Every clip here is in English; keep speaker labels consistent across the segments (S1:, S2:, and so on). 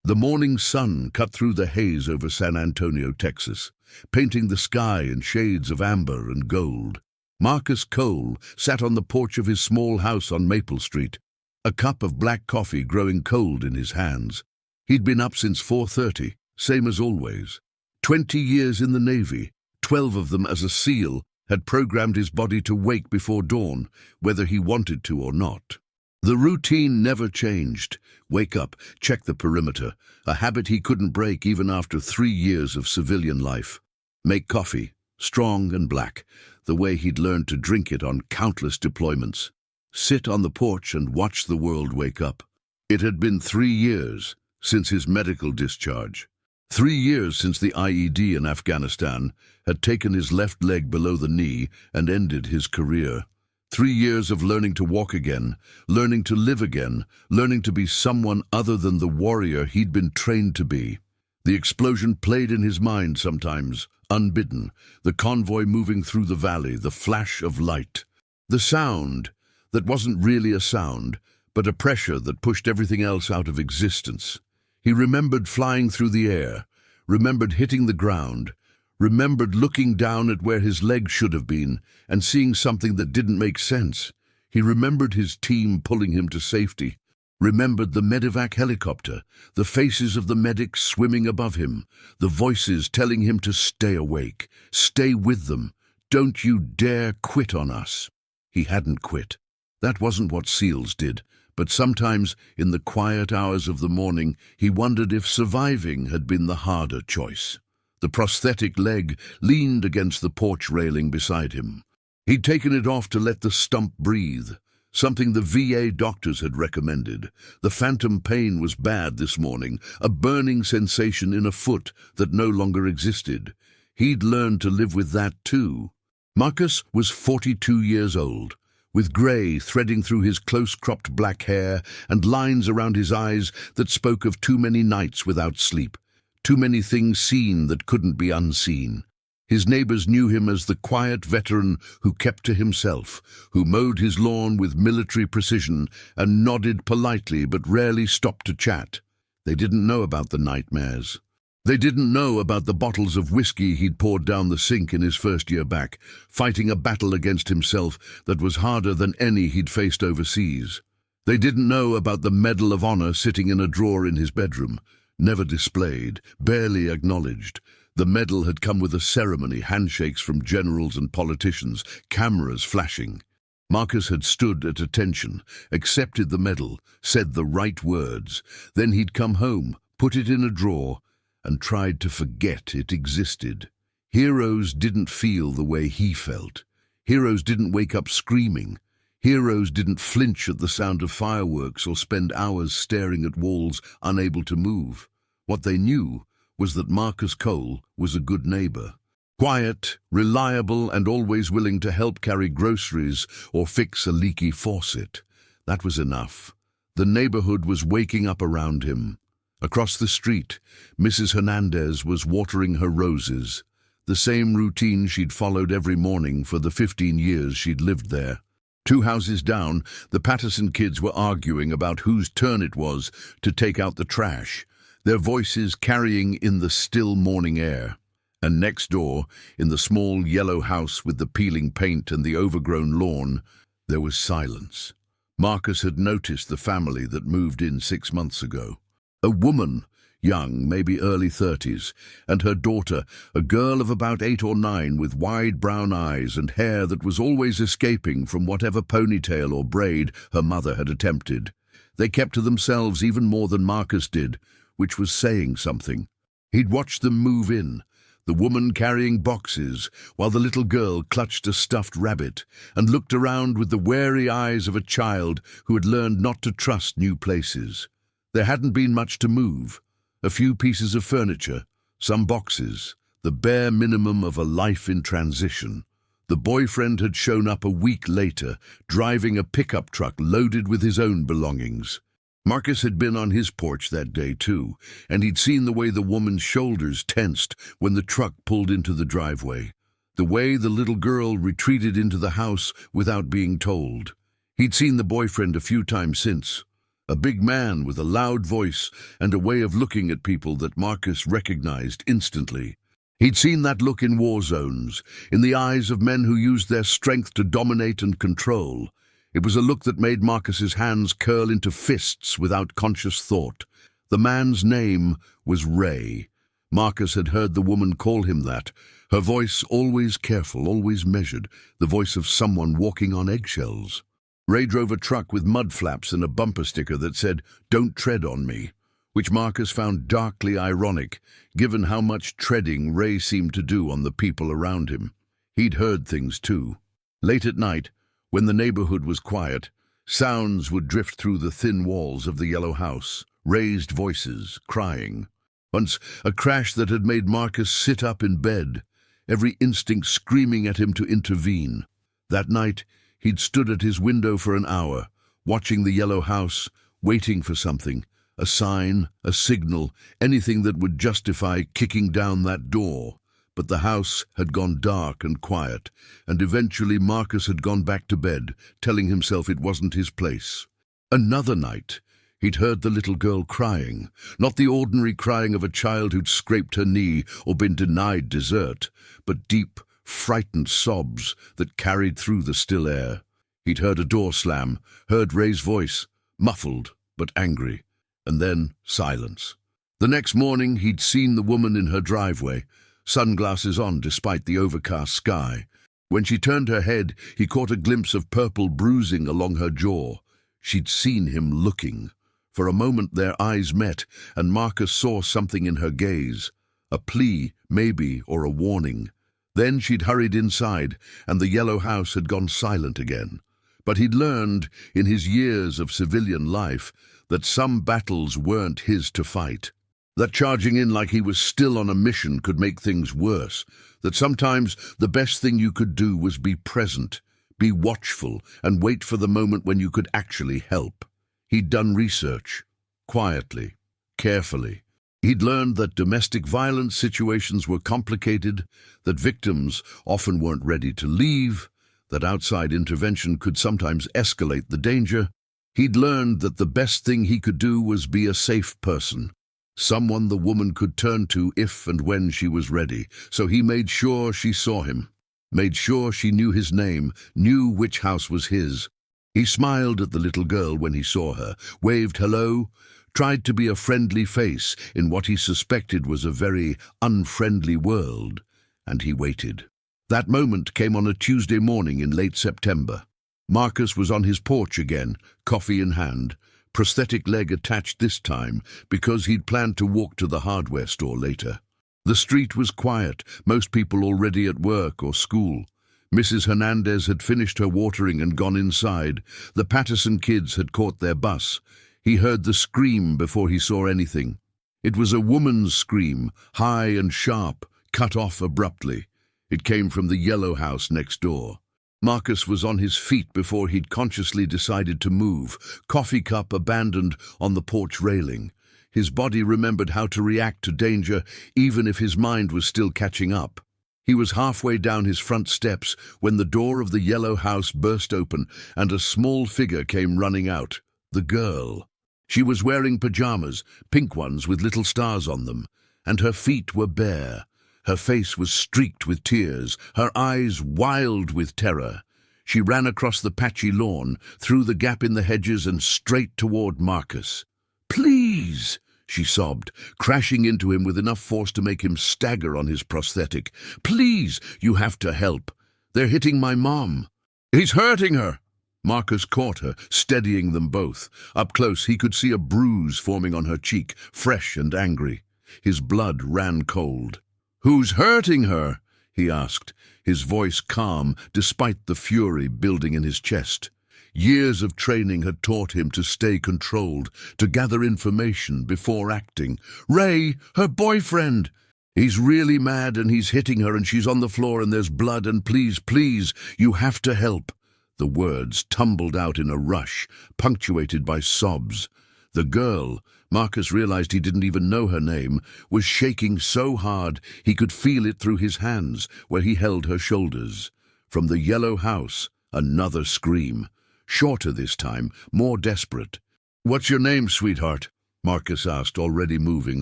S1: The morning sun cut through the haze over San Antonio, Texas, painting the sky in shades of amber and gold. Marcus Cole sat on the porch of his small house on Maple Street, a cup of black coffee growing cold in his hands. He'd been up since 4:30, same as always. 20 years in the Navy, 12 of them as a SEAL, had programmed his body to wake before dawn, whether he wanted to or not. The routine never changed. Wake up, check the perimeter, a habit he couldn't break even after 3 years of civilian life. Make coffee, strong and black, the way he'd learned to drink it on countless deployments. Sit on the porch and watch the world wake up. It had been 3 years since his medical discharge. 3 years since the IED in Afghanistan had taken his left leg below the knee and ended his career. 3 years of learning to walk again, learning to live again, learning to be someone other than the warrior he'd been trained to be. The explosion played in his mind sometimes, unbidden, the convoy moving through the valley, the flash of light. The sound that wasn't really a sound, but a pressure that pushed everything else out of existence. He remembered flying through the air, remembered hitting the ground, remembered looking down at where his leg should have been and seeing something that didn't make sense. He remembered his team pulling him to safety, remembered the medevac helicopter, the faces of the medics swimming above him, the voices telling him to stay awake, stay with them, don't you dare quit on us. He hadn't quit. That wasn't what SEALs did, but sometimes, in the quiet hours of the morning, he wondered if surviving had been the harder choice. The prosthetic leg leaned against the porch railing beside him. He'd taken it off to let the stump breathe, something the VA doctors had recommended. The phantom pain was bad this morning, a burning sensation in a foot that no longer existed. He'd learned to live with that too. Marcus was 42 years old, with grey threading through his close-cropped black hair and lines around his eyes that spoke of too many nights without sleep. Too many things seen that couldn't be unseen. His neighbors knew him as the quiet veteran who kept to himself, who mowed his lawn with military precision and nodded politely but rarely stopped to chat. They didn't know about the nightmares. They didn't know about the bottles of whiskey he'd poured down the sink in his first year back, fighting a battle against himself that was harder than any he'd faced overseas. They didn't know about the Medal of Honor sitting in a drawer in his bedroom, never displayed, barely acknowledged. The medal had come with a ceremony, handshakes from generals and politicians, cameras flashing. Marcus had stood at attention, accepted the medal, said the right words. Then he'd come home, put it in a drawer, and tried to forget it existed. Heroes didn't feel the way he felt. Heroes didn't wake up screaming. Heroes didn't flinch at the sound of fireworks or spend hours staring at walls unable to move. What they knew was that Marcus Cole was a good neighbor. Quiet, reliable, and always willing to help carry groceries or fix a leaky faucet. That was enough. The neighborhood was waking up around him. Across the street, Mrs. Hernandez was watering her roses, the same routine she'd followed every morning for the 15 years she'd lived there. 2 houses down, the Patterson kids were arguing about whose turn it was to take out the trash, their voices carrying in the still morning air. And next door, in the small yellow house with the peeling paint and the overgrown lawn, there was silence. Marcus had noticed the family that moved in 6 months ago. A woman, young, maybe early 30s, and her daughter, a girl of about 8 or 9 with wide brown eyes and hair that was always escaping from whatever ponytail or braid her mother had attempted. They kept to themselves even more than Marcus did, which was saying something. He'd watched them move in, the woman carrying boxes, while the little girl clutched a stuffed rabbit and looked around with the wary eyes of a child who had learned not to trust new places. There hadn't been much to move. A few pieces of furniture, some boxes, the bare minimum of a life in transition. The boyfriend had shown up a week later, driving a pickup truck loaded with his own belongings. Marcus had been on his porch that day too, and he'd seen the way the woman's shoulders tensed when the truck pulled into the driveway, the way the little girl retreated into the house without being told. He'd seen the boyfriend a few times since, A big man with a loud voice and a way of looking at people that Marcus recognized instantly. He'd seen that look in war zones, in the eyes of men who used their strength to dominate and control. It was a look that made Marcus's hands curl into fists without conscious thought. The man's name was Ray. Marcus had heard the woman call him that, her voice always careful, always measured, the voice of someone walking on eggshells. Ray drove a truck with mud flaps and a bumper sticker that said, "Don't tread on me," which Marcus found darkly ironic, given how much treading Ray seemed to do on the people around him. He'd heard things too. Late at night, when the neighborhood was quiet, sounds would drift through the thin walls of the yellow house, raised voices, crying. Once, a crash that had made Marcus sit up in bed, every instinct screaming at him to intervene. That night, he'd stood at his window for an hour, watching the yellow house, waiting for something, a sign, a signal, anything that would justify kicking down that door. But the house had gone dark and quiet, and eventually Marcus had gone back to bed, telling himself it wasn't his place. Another night, he'd heard the little girl crying, not the ordinary crying of a child who'd scraped her knee or been denied dessert, but deep, frightened sobs that carried through the still air. He'd heard a door slam, heard Ray's voice, muffled but angry, and then silence. The next morning he'd seen the woman in her driveway, sunglasses on despite the overcast sky. When she turned her head, he caught a glimpse of purple bruising along her jaw. She'd seen him looking. For a moment their eyes met, and Marcus saw something in her gaze, a plea, maybe, or a warning. Then she'd hurried inside, and the yellow house had gone silent again. But he'd learned, in his years of civilian life, that some battles weren't his to fight. That charging in like he was still on a mission could make things worse. That sometimes the best thing you could do was be present, be watchful, and wait for the moment when you could actually help. He'd done research, quietly, carefully. He'd learned that domestic violence situations were complicated, that victims often weren't ready to leave, that outside intervention could sometimes escalate the danger. He'd learned that the best thing he could do was be a safe person, someone the woman could turn to if and when she was ready. So he made sure she saw him, made sure she knew his name, knew which house was his. He smiled at the little girl when he saw her, waved hello, tried to be a friendly face in what he suspected was a very unfriendly world, and he waited. That moment came on a Tuesday morning in late September. Marcus was on his porch again, coffee in hand, prosthetic leg attached this time because he'd planned to walk to the hardware store later. The street was quiet, most people already at work or school. Mrs. Hernandez had finished her watering and gone inside. The Patterson kids had caught their bus. He heard the scream before he saw anything. It was a woman's scream, high and sharp, cut off abruptly. It came from the yellow house next door. Marcus was on his feet before he'd consciously decided to move, coffee cup abandoned on the porch railing. His body remembered how to react to danger, even if his mind was still catching up. He was halfway down his front steps when the door of the yellow house burst open and a small figure came running out. The girl. She was wearing pajamas, pink ones with little stars on them, and her feet were bare. Her face was streaked with tears, her eyes wild with terror. She ran across the patchy lawn, through the gap in the hedges and straight toward Marcus. "Please!" she sobbed, crashing into him with enough force to make him stagger on his prosthetic. "Please, you have to help. They're hitting my mom." "He's hurting her!" Marcus caught her, steadying them both. Up close, he could see a bruise forming on her cheek, fresh and angry. His blood ran cold. "Who's hurting her?" he asked, his voice calm despite the fury building in his chest. Years of training had taught him to stay controlled, to gather information before acting. "Ray, her boyfriend! He's really mad and he's hitting her and she's on the floor and there's blood and please, please, you have to help." The words tumbled out in a rush, punctuated by sobs. The girl, Marcus realized he didn't even know her name, was shaking so hard he could feel it through his hands where he held her shoulders. From the yellow house, another scream. Shorter this time, more desperate. What's your name, sweetheart? Marcus asked, already moving,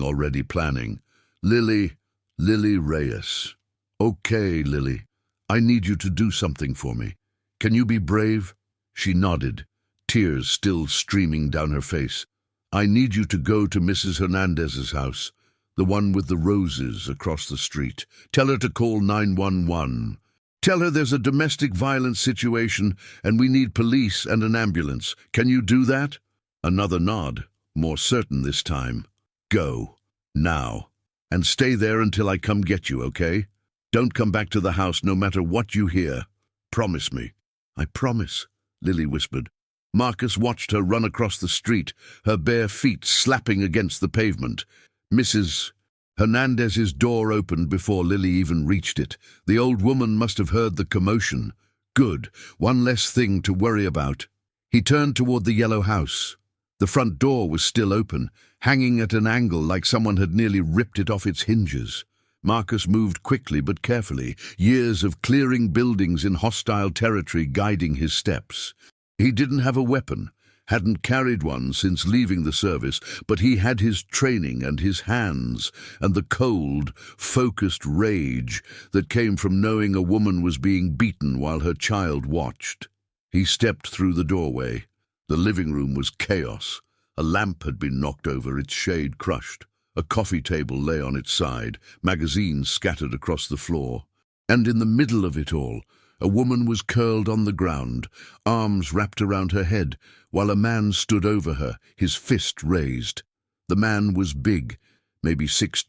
S1: already planning. Lily Reyes. Okay, Lily. I need you to do something for me. Can you be brave? She nodded, tears still streaming down her face. I need you to go to Mrs. Hernandez's house, the one with the roses across the street. Tell her to call 911. Tell her there's a domestic violence situation and we need police and an ambulance. Can you do that? Another nod, more certain this time. Go. Now. And stay there until I come get you, okay? Don't come back to the house no matter what you hear. Promise me. I promise, Lily whispered. Marcus watched her run across the street, her bare feet slapping against the pavement. Mrs. Hernandez's door opened before Lily even reached it. The old woman must have heard the commotion. Good, one less thing to worry about. He turned toward the yellow house. The front door was still open, hanging at an angle like someone had nearly ripped it off its hinges. Marcus moved quickly but carefully, years of clearing buildings in hostile territory guiding his steps. He didn't have a weapon, hadn't carried one since leaving the service, but he had his training and his hands and the cold, focused rage that came from knowing a woman was being beaten while her child watched. He stepped through the doorway. The living room was chaos. A lamp had been knocked over, its shade crushed. A coffee table lay on its side, magazines scattered across the floor. And in the middle of it all, a woman was curled on the ground, arms wrapped around her head, while a man stood over her, his fist raised. The man was big, maybe 6'2",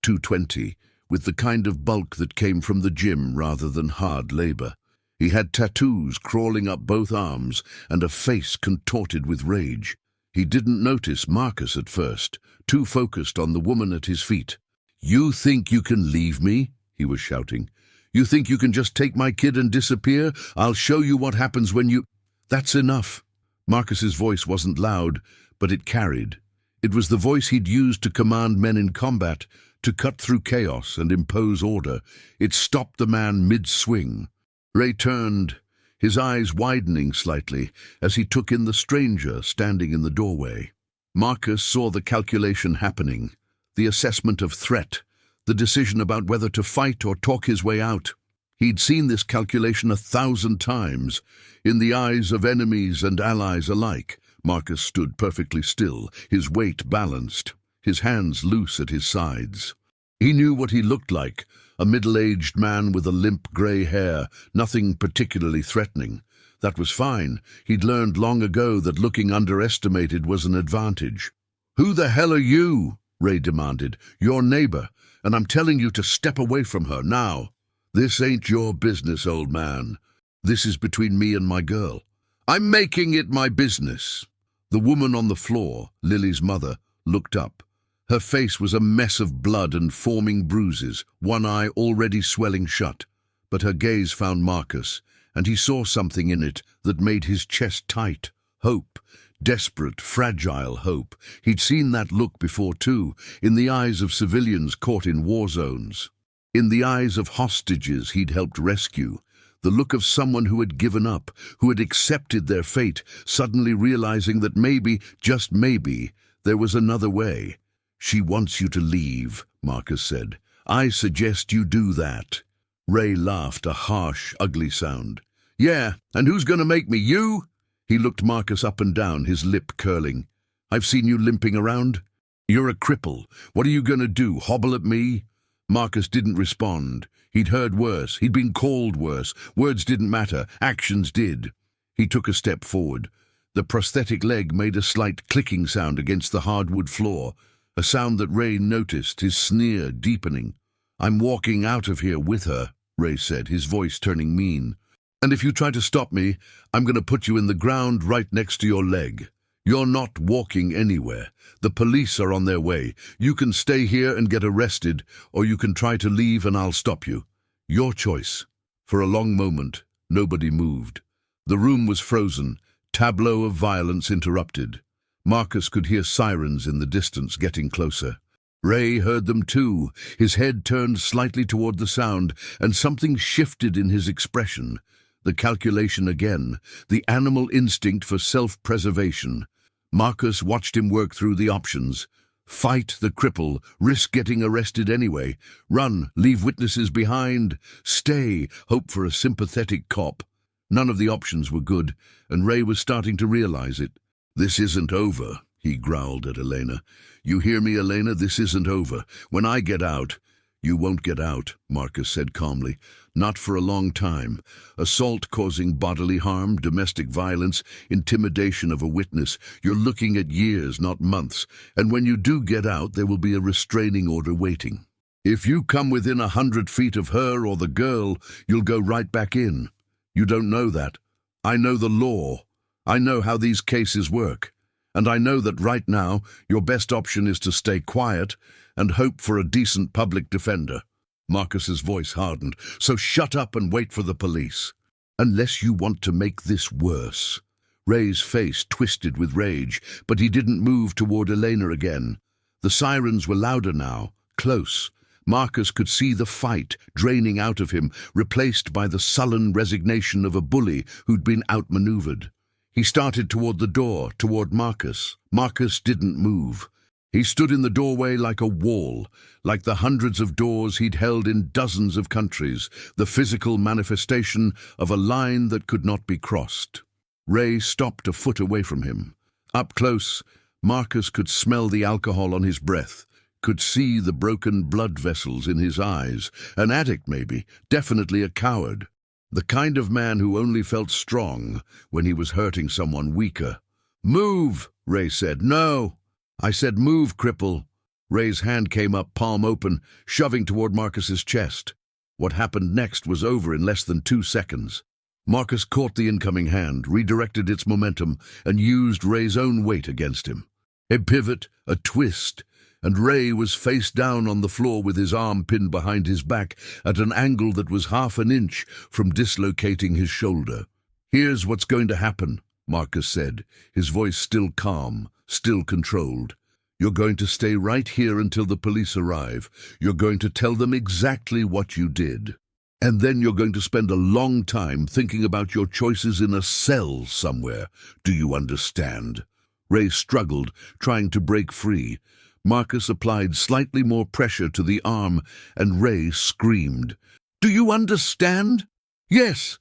S1: 220, with the kind of bulk that came from the gym rather than hard labor. He had tattoos crawling up both arms and a face contorted with rage. He didn't notice Marcus at first, too focused on the woman at his feet. "You think you can leave me?" he was shouting. "You think you can just take my kid and disappear? I'll show you what happens when you—" "That's enough." Marcus's voice wasn't loud, but it carried. It was the voice he'd used to command men in combat, to cut through chaos and impose order. It stopped the man mid-swing. Ray turned, his eyes widening slightly as he took in the stranger standing in the doorway. Marcus saw the calculation happening, the assessment of threat, the decision about whether to fight or talk his way out. He'd seen this calculation 1,000 times, in the eyes of enemies and allies alike. Marcus stood perfectly still, his weight balanced, his hands loose at his sides. He knew what he looked like, a middle-aged man with a limp grey hair, nothing particularly threatening. That was fine. He'd learned long ago that looking underestimated was an advantage. "Who the hell are you?" Ray demanded. "Your neighbor, and I'm telling you to step away from her now." "This ain't your business, old man. This is between me and my girl." "I'm making it my business." The woman on the floor, Lily's mother, looked up. Her face was a mess of blood and forming bruises, one eye already swelling shut. But her gaze found Marcus, and he saw something in it that made his chest tight. Hope. Desperate, fragile hope. He'd seen that look before too, in the eyes of civilians caught in war zones. In the eyes of hostages he'd helped rescue. The look of someone who had given up, who had accepted their fate, suddenly realizing that maybe, just maybe, there was another way. "She wants you to leave," Marcus said. "I suggest you do that." Ray laughed, a harsh, ugly sound. "Yeah, and who's going to make me, you?" He looked Marcus up and down, his lip curling. "I've seen you limping around. You're a cripple. What are you going to do, hobble at me?" Marcus didn't respond. He'd heard worse. He'd been called worse. Words didn't matter. Actions did. He took a step forward. The prosthetic leg made a slight clicking sound against the hardwood floor, a sound that Ray noticed, his sneer deepening. "I'm walking out of here with her," Ray said, his voice turning mean. "And if you try to stop me, I'm going to put you in the ground right next to your leg. You're not walking anywhere. The police are on their way. You can stay here and get arrested, or you can try to leave and I'll stop you. Your choice." For a long moment, nobody moved. The room was frozen, tableau of violence interrupted. Marcus could hear sirens in the distance getting closer. Ray heard them too. His head turned slightly toward the sound, and something shifted in his expression. The calculation again, the animal instinct for self-preservation. Marcus watched him work through the options. Fight the cripple, risk getting arrested anyway. Run, leave witnesses behind. Stay, hope for a sympathetic cop. None of the options were good, and Ray was starting to realize it. "This isn't over," he growled at Elena. "You hear me, Elena? This isn't over. When I get out—" "You won't get out," Marcus said calmly. "Not for a long time. Assault causing bodily harm, domestic violence, intimidation of a witness. You're looking at years, not months. And when you do get out, there will be a restraining order waiting. If you come within 100 feet of her or the girl, you'll go right back in. You don't know that. I know the law. I know how these cases work. And I know that right now, your best option is to stay quiet and hope for a decent public defender." Marcus's voice hardened. "So shut up and wait for the police. Unless you want to make this worse." Ray's face twisted with rage, but he didn't move toward Elena again. The sirens were louder now, close. Marcus could see the fight draining out of him, replaced by the sullen resignation of a bully who'd been outmaneuvered. He started toward the door, toward Marcus. Marcus didn't move. He stood in the doorway like a wall, like the hundreds of doors he'd held in dozens of countries, the physical manifestation of a line that could not be crossed. Ray stopped a foot away from him. Up close, Marcus could smell the alcohol on his breath, could see the broken blood vessels in his eyes. An addict, maybe, definitely a coward. The kind of man who only felt strong when he was hurting someone weaker. "Move," Ray said. "No." "I said move, cripple." Ray's hand came up, palm open, shoving toward Marcus's chest. What happened next was over in less than 2 seconds. Marcus caught the incoming hand, redirected its momentum, and used Ray's own weight against him. A pivot, a twist, and Ray was face down on the floor with his arm pinned behind his back at an angle that was half an inch from dislocating his shoulder. "Here's what's going to happen," Marcus said, his voice still calm, still controlled. "You're going to stay right here until the police arrive. You're going to tell them exactly what you did. And then you're going to spend a long time thinking about your choices in a cell somewhere. Do you understand?" Ray struggled, trying to break free. Marcus applied slightly more pressure to the arm, and Ray screamed. "Do you understand?" Yes,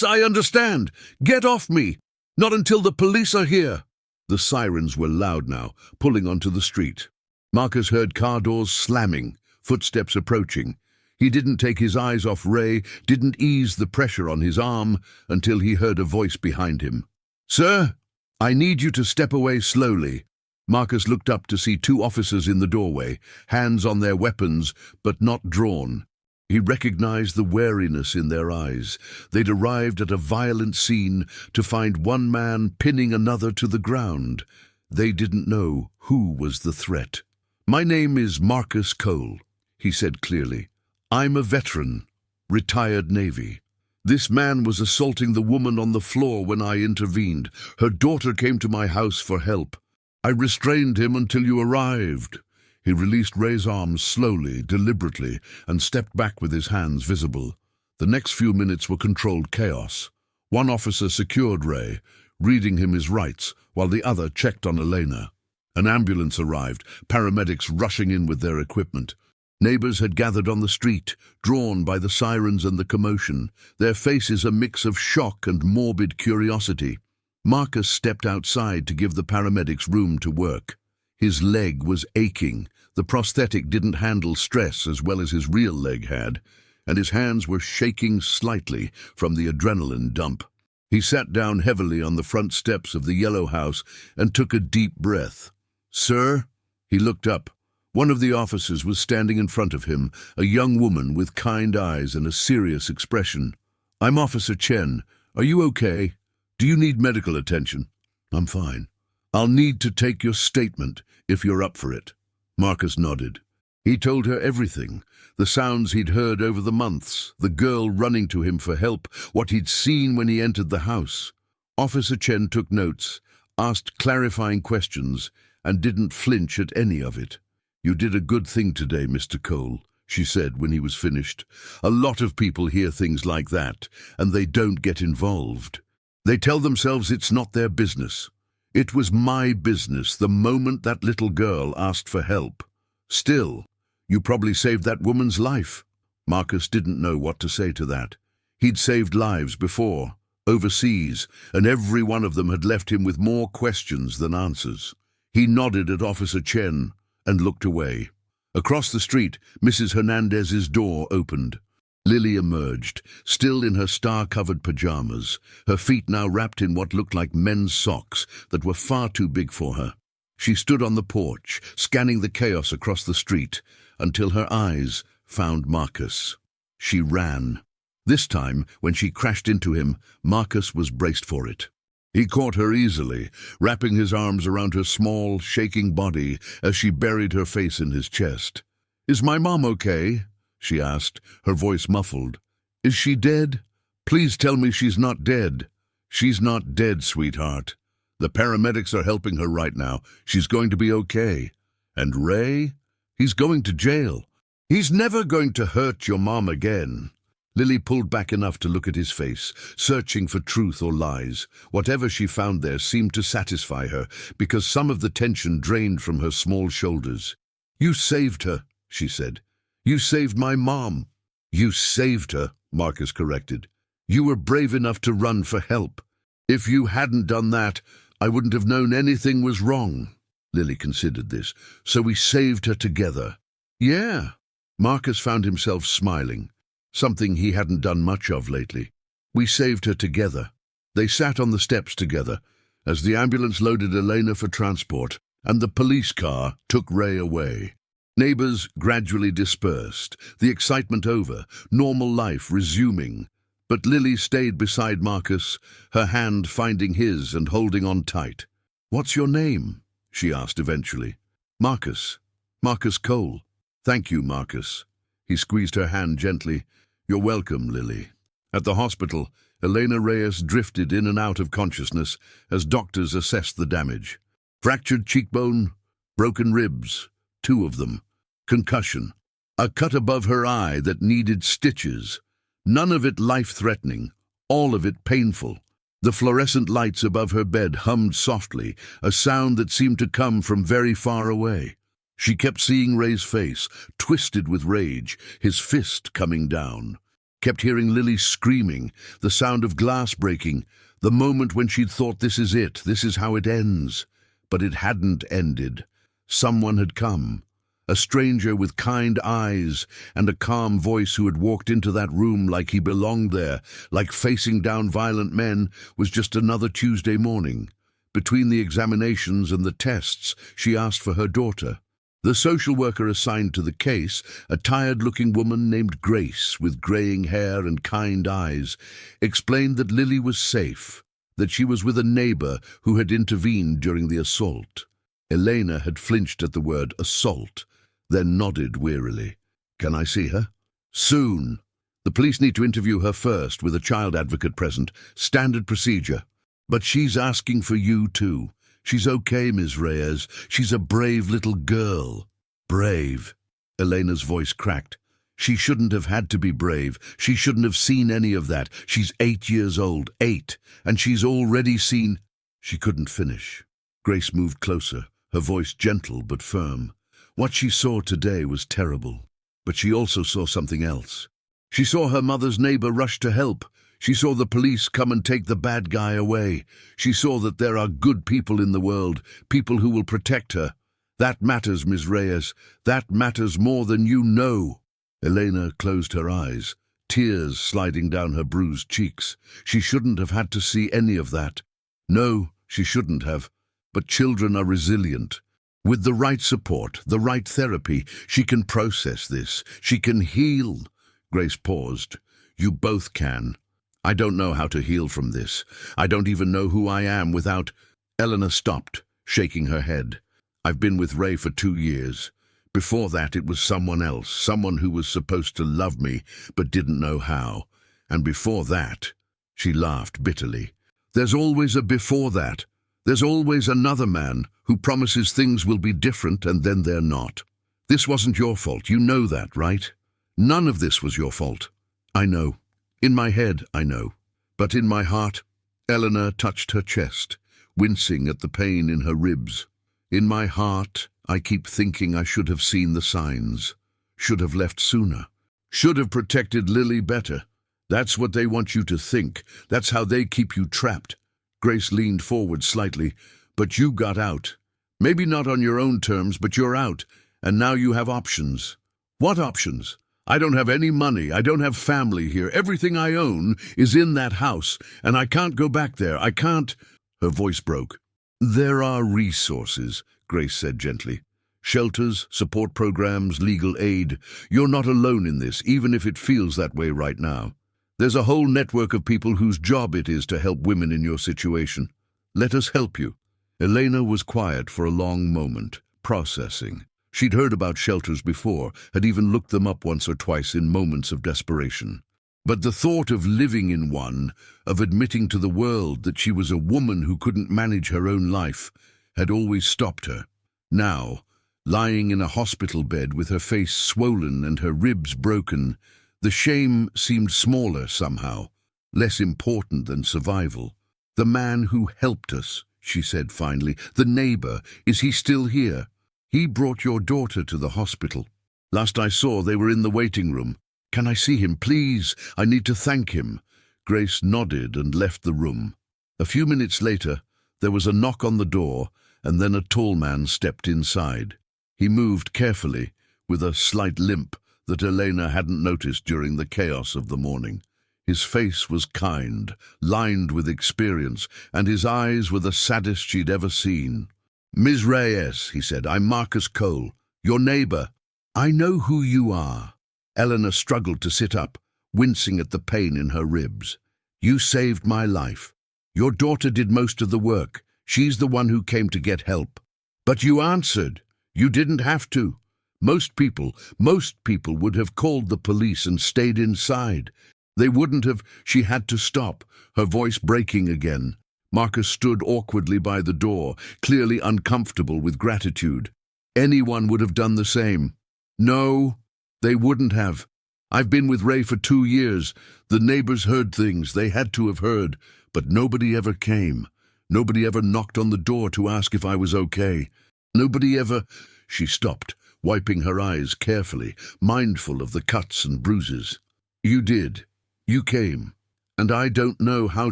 S1: I understand. Get off me. Not until the police are here." The sirens were loud now, pulling onto the street. Marcus heard car doors slamming, footsteps approaching. He didn't take his eyes off Ray, didn't ease the pressure on his arm until he heard a voice behind him. "Sir, I need you to step away slowly." Marcus looked up to see 2 officers in the doorway, hands on their weapons, but not drawn. He recognized the wariness in their eyes. They'd arrived at a violent scene to find one man pinning another to the ground. They didn't know who was the threat. "My name is Marcus Cole," he said clearly. "I'm a veteran, retired Navy. This man was assaulting the woman on the floor when I intervened. Her daughter came to my house for help. I restrained him until you arrived." He released Ray's arms slowly, deliberately, and stepped back with his hands visible. The next few minutes were controlled chaos. One officer secured Ray, reading him his rights, while the other checked on Elena. An ambulance arrived, paramedics rushing in with their equipment. Neighbors had gathered on the street, drawn by the sirens and the commotion, their faces a mix of shock and morbid curiosity. Marcus stepped outside to give the paramedics room to work. His leg was aching. The prosthetic didn't handle stress as well as his real leg had, and his hands were shaking slightly from the adrenaline dump. He sat down heavily on the front steps of the yellow house and took a deep breath. "Sir?" He looked up. One of the officers was standing in front of him, a young woman with kind eyes and a serious expression. "I'm Officer Chen. Are you okay? Do you need medical attention?" "I'm fine." "I'll need to take your statement, if you're up for it." Marcus nodded. He told her everything, the sounds he'd heard over the months, the girl running to him for help, what he'd seen when he entered the house. Officer Chen took notes, asked clarifying questions, and didn't flinch at any of it. "You did a good thing today, Mr. Cole," she said when he was finished. "A lot of people hear things like that, and they don't get involved. They tell themselves it's not their business. It was my business the moment that little girl asked for help. Still, you probably saved that woman's life." Marcus didn't know what to say to that. He'd saved lives before, overseas, and every one of them had left him with more questions than answers. He nodded at Officer Chen and looked away. Across the street, Mrs. Hernandez's door opened. Lily emerged, still in her star-covered pajamas, her feet now wrapped in what looked like men's socks that were far too big for her. She stood on the porch, scanning the chaos across the street, until her eyes found Marcus. She ran. This time, when she crashed into him, Marcus was braced for it. He caught her easily, wrapping his arms around her small, shaking body as she buried her face in his chest. "Is my mom okay?" she asked, her voice muffled. "Is she dead? Please tell me she's not dead." "She's not dead, sweetheart. The paramedics are helping her right now. She's going to be okay. And Ray? He's going to jail. He's never going to hurt your mom again." Lily pulled back enough to look at his face, searching for truth or lies. Whatever she found there seemed to satisfy her, because some of the tension drained from her small shoulders. "You saved her," she said. "You saved my mom." "You saved her," Marcus corrected. "You were brave enough to run for help. If you hadn't done that, I wouldn't have known anything was wrong." Lily considered this. "So we saved her together." "Yeah." Marcus found himself smiling, something he hadn't done much of lately. "We saved her together." They sat on the steps together as the ambulance loaded Elena for transport and the police car took Ray away. Neighbors gradually dispersed, the excitement over, normal life resuming. But Lily stayed beside Marcus, her hand finding his and holding on tight. "What's your name?" she asked eventually. "Marcus. Marcus Cole." "Thank you, Marcus." He squeezed her hand gently. "You're welcome, Lily." At the hospital, Elena Reyes drifted in and out of consciousness as doctors assessed the damage. Fractured cheekbone, broken ribs, 2 of them. Concussion. A cut above her eye that needed stitches. None of it life-threatening, all of it painful. The fluorescent lights above her bed hummed softly, a sound that seemed to come from very far away. She kept seeing Ray's face, twisted with rage, his fist coming down. Kept hearing Lily screaming, the sound of glass breaking, the moment when she'd thought this is it, this is how it ends. But it hadn't ended. Someone had come. A stranger with kind eyes and a calm voice who had walked into that room like he belonged there, like facing down violent men, was just another Tuesday morning. Between the examinations and the tests, she asked for her daughter. The social worker assigned to the case, a tired-looking woman named Grace with graying hair and kind eyes, explained that Lily was safe, that she was with a neighbor who had intervened during the assault. Elena had flinched at the word assault, then nodded wearily. "Can I see her?" "Soon. The police need to interview her first, with a child advocate present. Standard procedure. But she's asking for you too. She's okay, Ms. Reyes. She's a brave little girl." "Brave?" Elena's voice cracked. "She shouldn't have had to be brave. She shouldn't have seen any of that. She's 8 years old, 8, and she's already seen—" She couldn't finish. Grace moved closer, her voice gentle but firm. What she saw today was terrible, but she also saw something else. She saw her mother's neighbor rush to help. She saw the police come and take the bad guy away. She saw that there are good people in the world, people who will protect her. That matters, Ms. Reyes. That matters more than you know. Elena closed her eyes, tears sliding down her bruised cheeks. She shouldn't have had to see any of that. No, she shouldn't have. But children are resilient. With the right support, the right therapy, she can process this. She can heal. Grace paused. "You both can. I don't know how to heal from this. I don't even know who I am without—" Eleanor stopped, shaking her head. "I've been with Ray for 2 years. Before that it was someone else, someone who was supposed to love me but didn't know how. And before that—" She laughed bitterly. "There's always a before that. There's always another man who promises things will be different and then they're not. This wasn't your fault, you know that, right? None of this was your fault. I know. In my head, I know. But in my heart—" Eleanor touched her chest, wincing at the pain in her ribs. In my heart, I keep thinking I should have seen the signs, should have left sooner, should have protected Lily better. That's what they want you to think. That's how they keep you trapped. Grace leaned forward slightly. But you got out. Maybe not on your own terms, but you're out. And now you have options. What options? I don't have any money. I don't have family here. Everything I own is in that house, and I can't go back there. I can't. Her voice broke. There are resources, Grace said gently. Shelters, support programs, legal aid. You're not alone in this, even if it feels that way right now. There's a whole network of people whose job it is to help women in your situation. Let us help you. Elena was quiet for a long moment, processing. She'd heard about shelters before, had even looked them up once or twice in moments of desperation. But the thought of living in one, of admitting to the world that she was a woman who couldn't manage her own life, had always stopped her. Now, lying in a hospital bed with her face swollen and her ribs broken, the shame seemed smaller somehow, less important than survival. The man who helped us, she said finally, the neighbor, is he still here? He brought your daughter to the hospital. Last I saw, they were in the waiting room. Can I see him, please? I need to thank him. Grace nodded and left the room. A few minutes later, there was a knock on the door, and then a tall man stepped inside. He moved carefully, with a slight limp that Elena hadn't noticed during the chaos of the morning. His face was kind, lined with experience, and his eyes were the saddest she'd ever seen. Ms. Reyes, he said, I'm Marcus Cole, your neighbor. I know who you are. Eleanor struggled to sit up, wincing at the pain in her ribs. You saved my life. Your daughter did most of the work. She's the one who came to get help. But you answered. You didn't have to. Most people would have called the police and stayed inside. They wouldn't have. She had to stop, her voice breaking again. Marcus stood awkwardly by the door, clearly uncomfortable with gratitude. Anyone would have done the same. No, they wouldn't have. I've been with Ray for 2 years. The neighbors heard things they had to have heard, but nobody ever came. Nobody ever knocked on the door to ask if I was okay. Nobody ever... She stopped, wiping her eyes carefully, mindful of the cuts and bruises. You did. You came. And I don't know how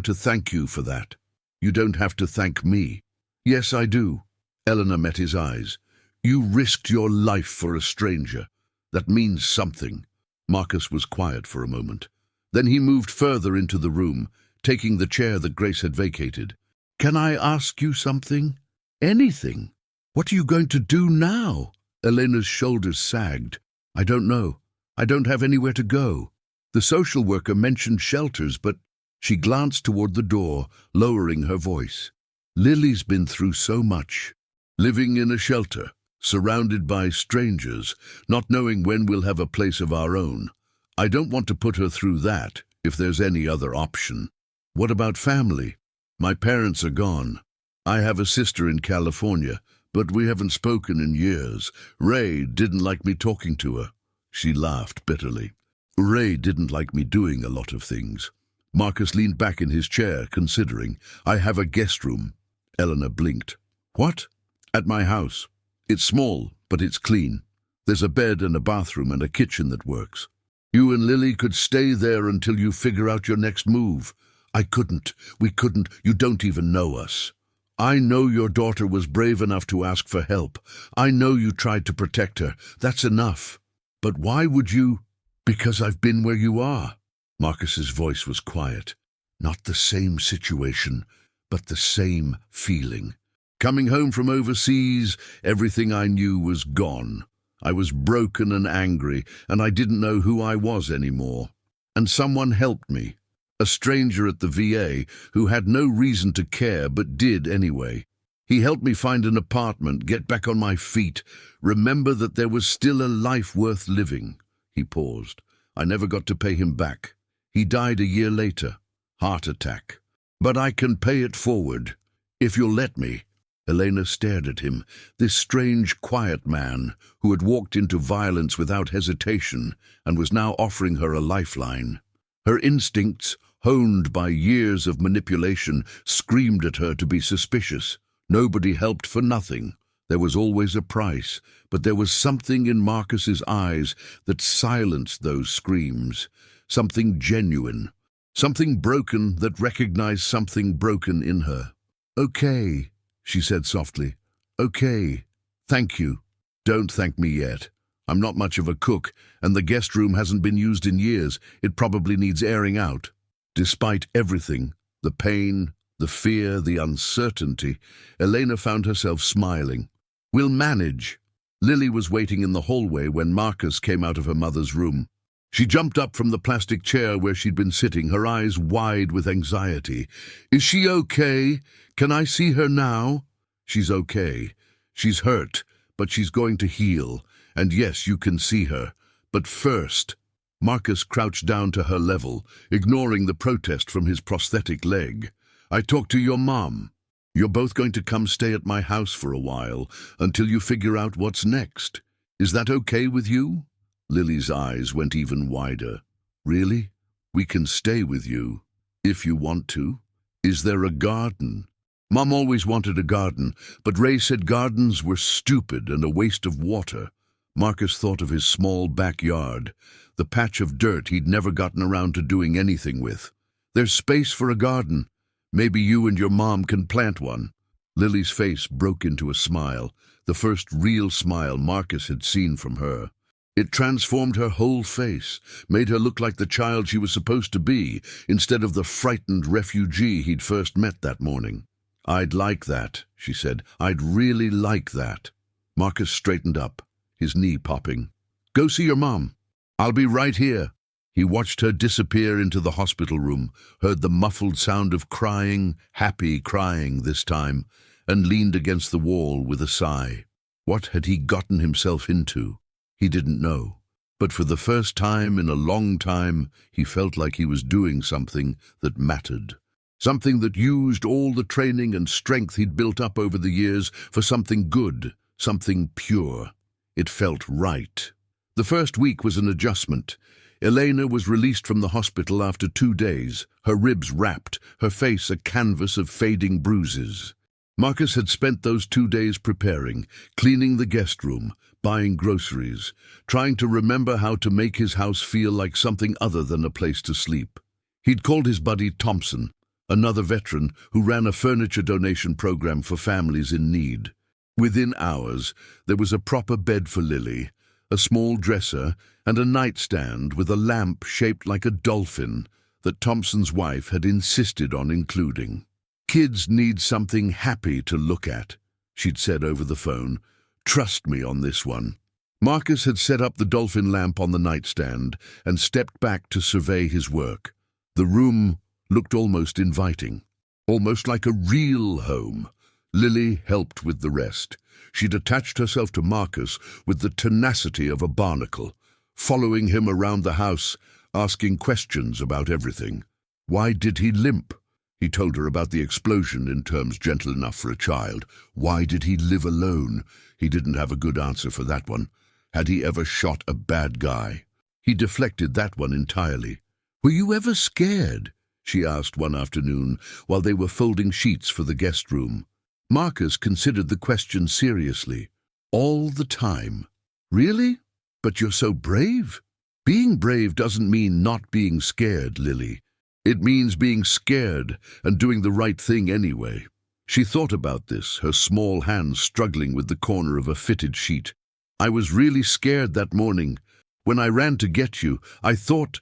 S1: to thank you for that. You don't have to thank me. Yes, I do. Eleanor met his eyes. You risked your life for a stranger. That means something. Marcus was quiet for a moment. Then he moved further into the room, taking the chair that Grace had vacated. Can I ask you something? Anything. What are you going to do now? Elena's shoulders sagged. I don't know. I don't have anywhere to go. The social worker mentioned shelters, but she glanced toward the door, lowering her voice. Lily's been through so much. Living in a shelter, surrounded by strangers, not knowing when we'll have a place of our own. I don't want to put her through that, if there's any other option. What about family? My parents are gone. I have a sister in California, but we haven't spoken in years. Ray didn't like me talking to her. She laughed bitterly. Ray didn't like me doing a lot of things. Marcus leaned back in his chair, considering. I have a guest room. Eleanor blinked. What? At my house. It's small, but it's clean. There's a bed and a bathroom and a kitchen that works. You and Lily could stay there until you figure out your next move. I couldn't. We couldn't. You don't even know us. I know your daughter was brave enough to ask for help. I know you tried to protect her. That's enough. But why would you? Because I've been where you are. Marcus's voice was quiet. Not the same situation, but the same feeling. Coming home from overseas, everything I knew was gone. I was broken and angry, and I didn't know who I was anymore. And someone helped me. A stranger at the VA who had no reason to care but did anyway. He helped me find an apartment, get back on my feet, remember that there was still a life worth living. He paused. I never got to pay him back. He died a year later. Heart attack. But I can pay it forward, if you'll let me. Elena stared at him, this strange, quiet man who had walked into violence without hesitation and was now offering her a lifeline. Her instincts, honed by years of manipulation, screamed at her to be suspicious. Nobody helped for nothing. There was always a price, but there was something in Marcus's eyes that silenced those screams. Something genuine. Something broken that recognized something broken in her. "Okay," she said softly. "Okay. Thank you. Don't thank me yet. I'm not much of a cook, and the guest room hasn't been used in years. It probably needs airing out." Despite everything, the pain, the fear, the uncertainty, Elena found herself smiling. "We'll manage." Lily was waiting in the hallway when Marcus came out of her mother's room. She jumped up from the plastic chair where she'd been sitting, her eyes wide with anxiety. "Is she okay? Can I see her now?" "She's okay. She's hurt, but she's going to heal. And yes, you can see her. But first—" Marcus crouched down to her level, ignoring the protest from his prosthetic leg. "I talked to your mom. You're both going to come stay at my house for a while, until you figure out what's next. Is that okay with you?" Lily's eyes went even wider. "Really? We can stay with you, if you want to. Is there a garden?" Mom always wanted a garden, but Ray said gardens were stupid and a waste of water. Marcus thought of his small backyard, the patch of dirt he'd never gotten around to doing anything with. "There's space for a garden. Maybe you and your mom can plant one." Lily's face broke into a smile, the first real smile Marcus had seen from her. It transformed her whole face, made her look like the child she was supposed to be, instead of the frightened refugee he'd first met that morning. "I'd like that," she said. "I'd really like that." Marcus straightened up, his knee popping. "Go see your mom. I'll be right here." He watched her disappear into the hospital room, heard the muffled sound of crying, happy crying this time, and leaned against the wall with a sigh. What had he gotten himself into? He didn't know. But for the first time in a long time, he felt like he was doing something that mattered. Something that used all the training and strength he'd built up over the years for something good, something pure. It felt right. The first week was an adjustment. Elena was released from the hospital after 2 days, her ribs wrapped, her face a canvas of fading bruises. Marcus had spent those 2 days preparing, cleaning the guest room, buying groceries, trying to remember how to make his house feel like something other than a place to sleep. He'd called his buddy Thompson, another veteran who ran a furniture donation program for families in need. Within hours, there was a proper bed for Lily, a small dresser, and a nightstand with a lamp shaped like a dolphin that Thompson's wife had insisted on including. "Kids need something happy to look at," she'd said over the phone. "Trust me on this one." Marcus had set up the dolphin lamp on the nightstand and stepped back to survey his work. The room looked almost inviting, almost like a real home. Lily helped with the rest. She'd attached herself to Marcus with the tenacity of a barnacle, following him around the house, asking questions about everything. Why did he limp? He told her about the explosion in terms gentle enough for a child. Why did he live alone? He didn't have a good answer for that one. Had he ever shot a bad guy? He deflected that one entirely. "Were you ever scared?" she asked one afternoon while they were folding sheets for the guest room. Marcus considered the question seriously. "All the time." "Really? But you're so brave." "Being brave doesn't mean not being scared, Lily. It means being scared and doing the right thing anyway." She thought about this, her small hands struggling with the corner of a fitted sheet. "I was really scared that morning. When I ran to get you, I thought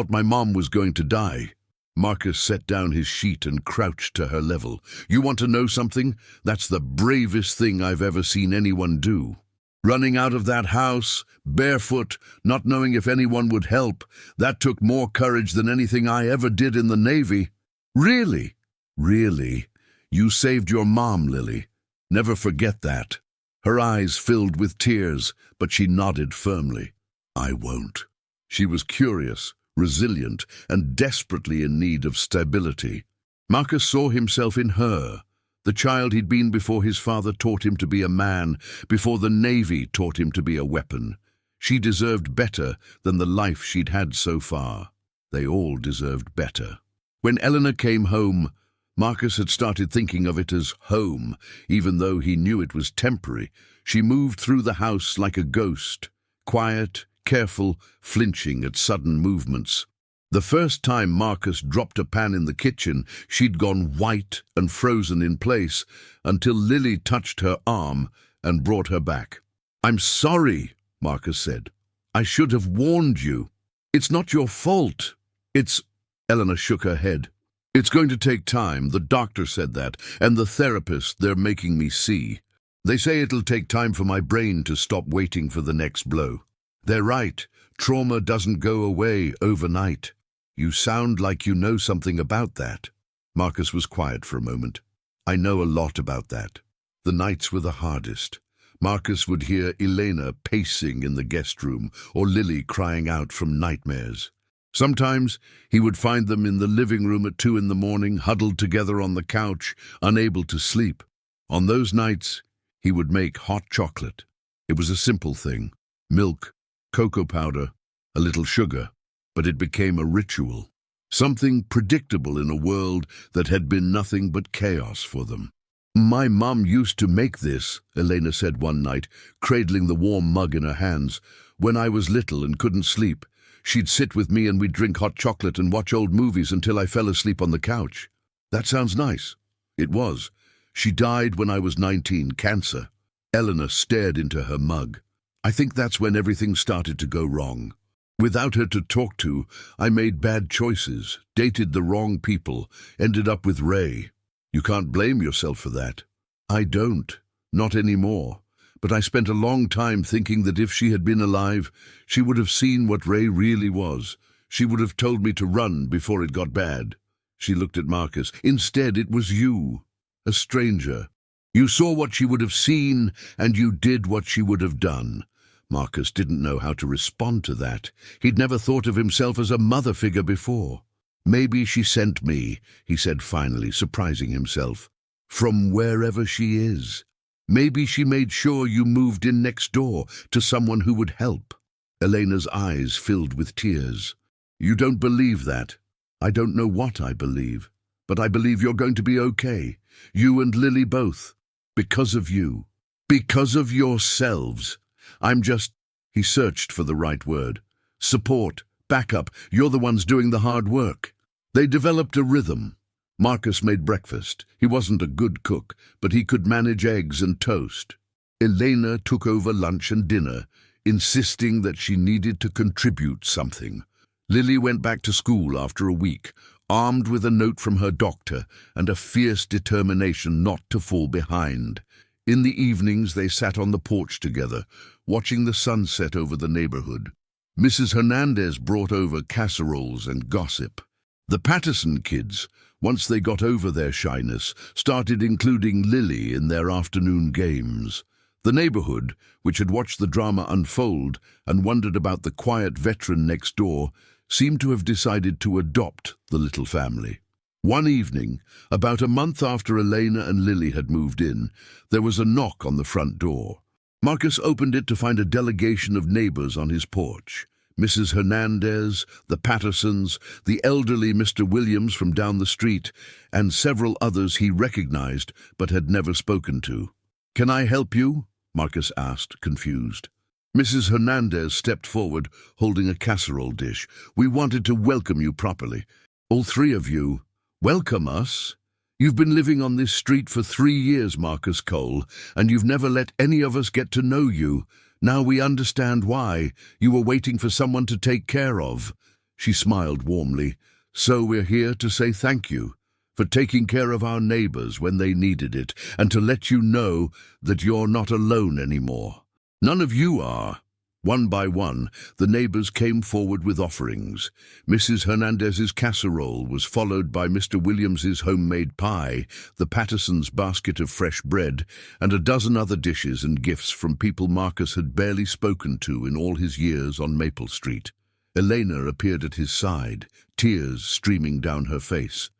S1: my mom was going to die." Marcus set down his sheet and crouched to her level. "You want to know something? That's the bravest thing I've ever seen anyone do. Running out of that house, barefoot, not knowing if anyone would help, that took more courage than anything I ever did in the Navy." "Really?" "Really. You saved your mom, Lily. Never forget that." Her eyes filled with tears, but she nodded firmly. "I won't." She was curious, resilient, and desperately in need of stability. Marcus saw himself in her, the child he'd been before his father taught him to be a man, before the Navy taught him to be a weapon. She deserved better than the life she'd had so far. They all deserved better. When Eleanor came home, Marcus had started thinking of it as home, even though he knew it was temporary. She moved through the house like a ghost, quiet, careful, flinching at sudden movements. The first time Marcus dropped a pan in the kitchen, she'd gone white and frozen in place until Lily touched her arm and brought her back. "I'm sorry," Marcus said. "I should have warned you. It's not your fault. It's—" Eleanor shook her head. "It's going to take time. The doctor said that, and the therapist they're making me see. They say it'll take time for my brain to stop waiting for the next blow. They're right. Trauma doesn't go away overnight." "You sound like you know something about that." Marcus was quiet for a moment. "I know a lot about that." The nights were the hardest. Marcus would hear Elena pacing in the guest room or Lily crying out from nightmares. Sometimes he would find them in the living room at 2 in the morning, huddled together on the couch, unable to sleep. On those nights, he would make hot chocolate. It was a simple thing: milk, cocoa powder, a little sugar, but it became a ritual, something predictable in a world that had been nothing but chaos for them. "My mum used to make this," Elena said one night, cradling the warm mug in her hands. "When I was little and couldn't sleep, she'd sit with me and we'd drink hot chocolate and watch old movies until I fell asleep on the couch." "That sounds nice." It was. "She died when I was 19, cancer." Eleanor stared into her mug. "I think that's when everything started to go wrong. Without her to talk to, I made bad choices, dated the wrong people, ended up with Ray. You can't blame yourself for that." "I don't. Not anymore. But I spent a long time thinking that if she had been alive, she would have seen what Ray really was. She would have told me to run before it got bad." She looked at Marcus. "Instead, it was you, a stranger. You saw what she would have seen, and you did what she would have done." Marcus didn't know how to respond to that. He'd never thought of himself as a mother figure before. "Maybe she sent me," he said finally, surprising himself. "From wherever she is. Maybe she made sure you moved in next door to someone who would help." Elena's eyes filled with tears. "You don't believe that?" "I don't know what I believe, but I believe you're going to be okay. You and Lily both. Because of you. Because of yourselves. I'm just—" He searched for the right word. "Support, backup. You're the ones doing the hard work." They developed a rhythm. Marcus made breakfast. He wasn't a good cook, but he could manage eggs and toast. Elena took over lunch and dinner, insisting that she needed to contribute something. Lily went back to school after a week, armed with a note from her doctor and a fierce determination not to fall behind. In the evenings they sat on the porch together, watching the sunset over the neighborhood. Mrs. Hernandez brought over casseroles and gossip. The Patterson kids, once they got over their shyness, started including Lily in their afternoon games. The neighborhood, which had watched the drama unfold and wondered about the quiet veteran next door, seemed to have decided to adopt the little family. One evening, about a month after Elena and Lily had moved in, there was a knock on the front door. Marcus opened it to find a delegation of neighbors on his porch. Mrs. Hernandez, the Pattersons, the elderly Mr. Williams from down the street, and several others he recognized but had never spoken to. "Can I help you?" Marcus asked, confused. Mrs. Hernandez stepped forward, holding a casserole dish. "We wanted to welcome you properly. All 3 of you. Welcome us? You've been living on this street for 3 years, Marcus Cole, and you've never let any of us get to know you. Now we understand why. You were waiting for someone to take care of." She smiled warmly. "So we're here to say thank you for taking care of our neighbors when they needed it, and to let you know that you're not alone anymore. None of you are." One by one, the neighbors came forward with offerings. Mrs. Hernandez's casserole was followed by Mr. Williams's homemade pie, the Pattersons' basket of fresh bread, and a dozen other dishes and gifts from people Marcus had barely spoken to in all his years on Maple Street. Elena appeared at his side, tears streaming down her face.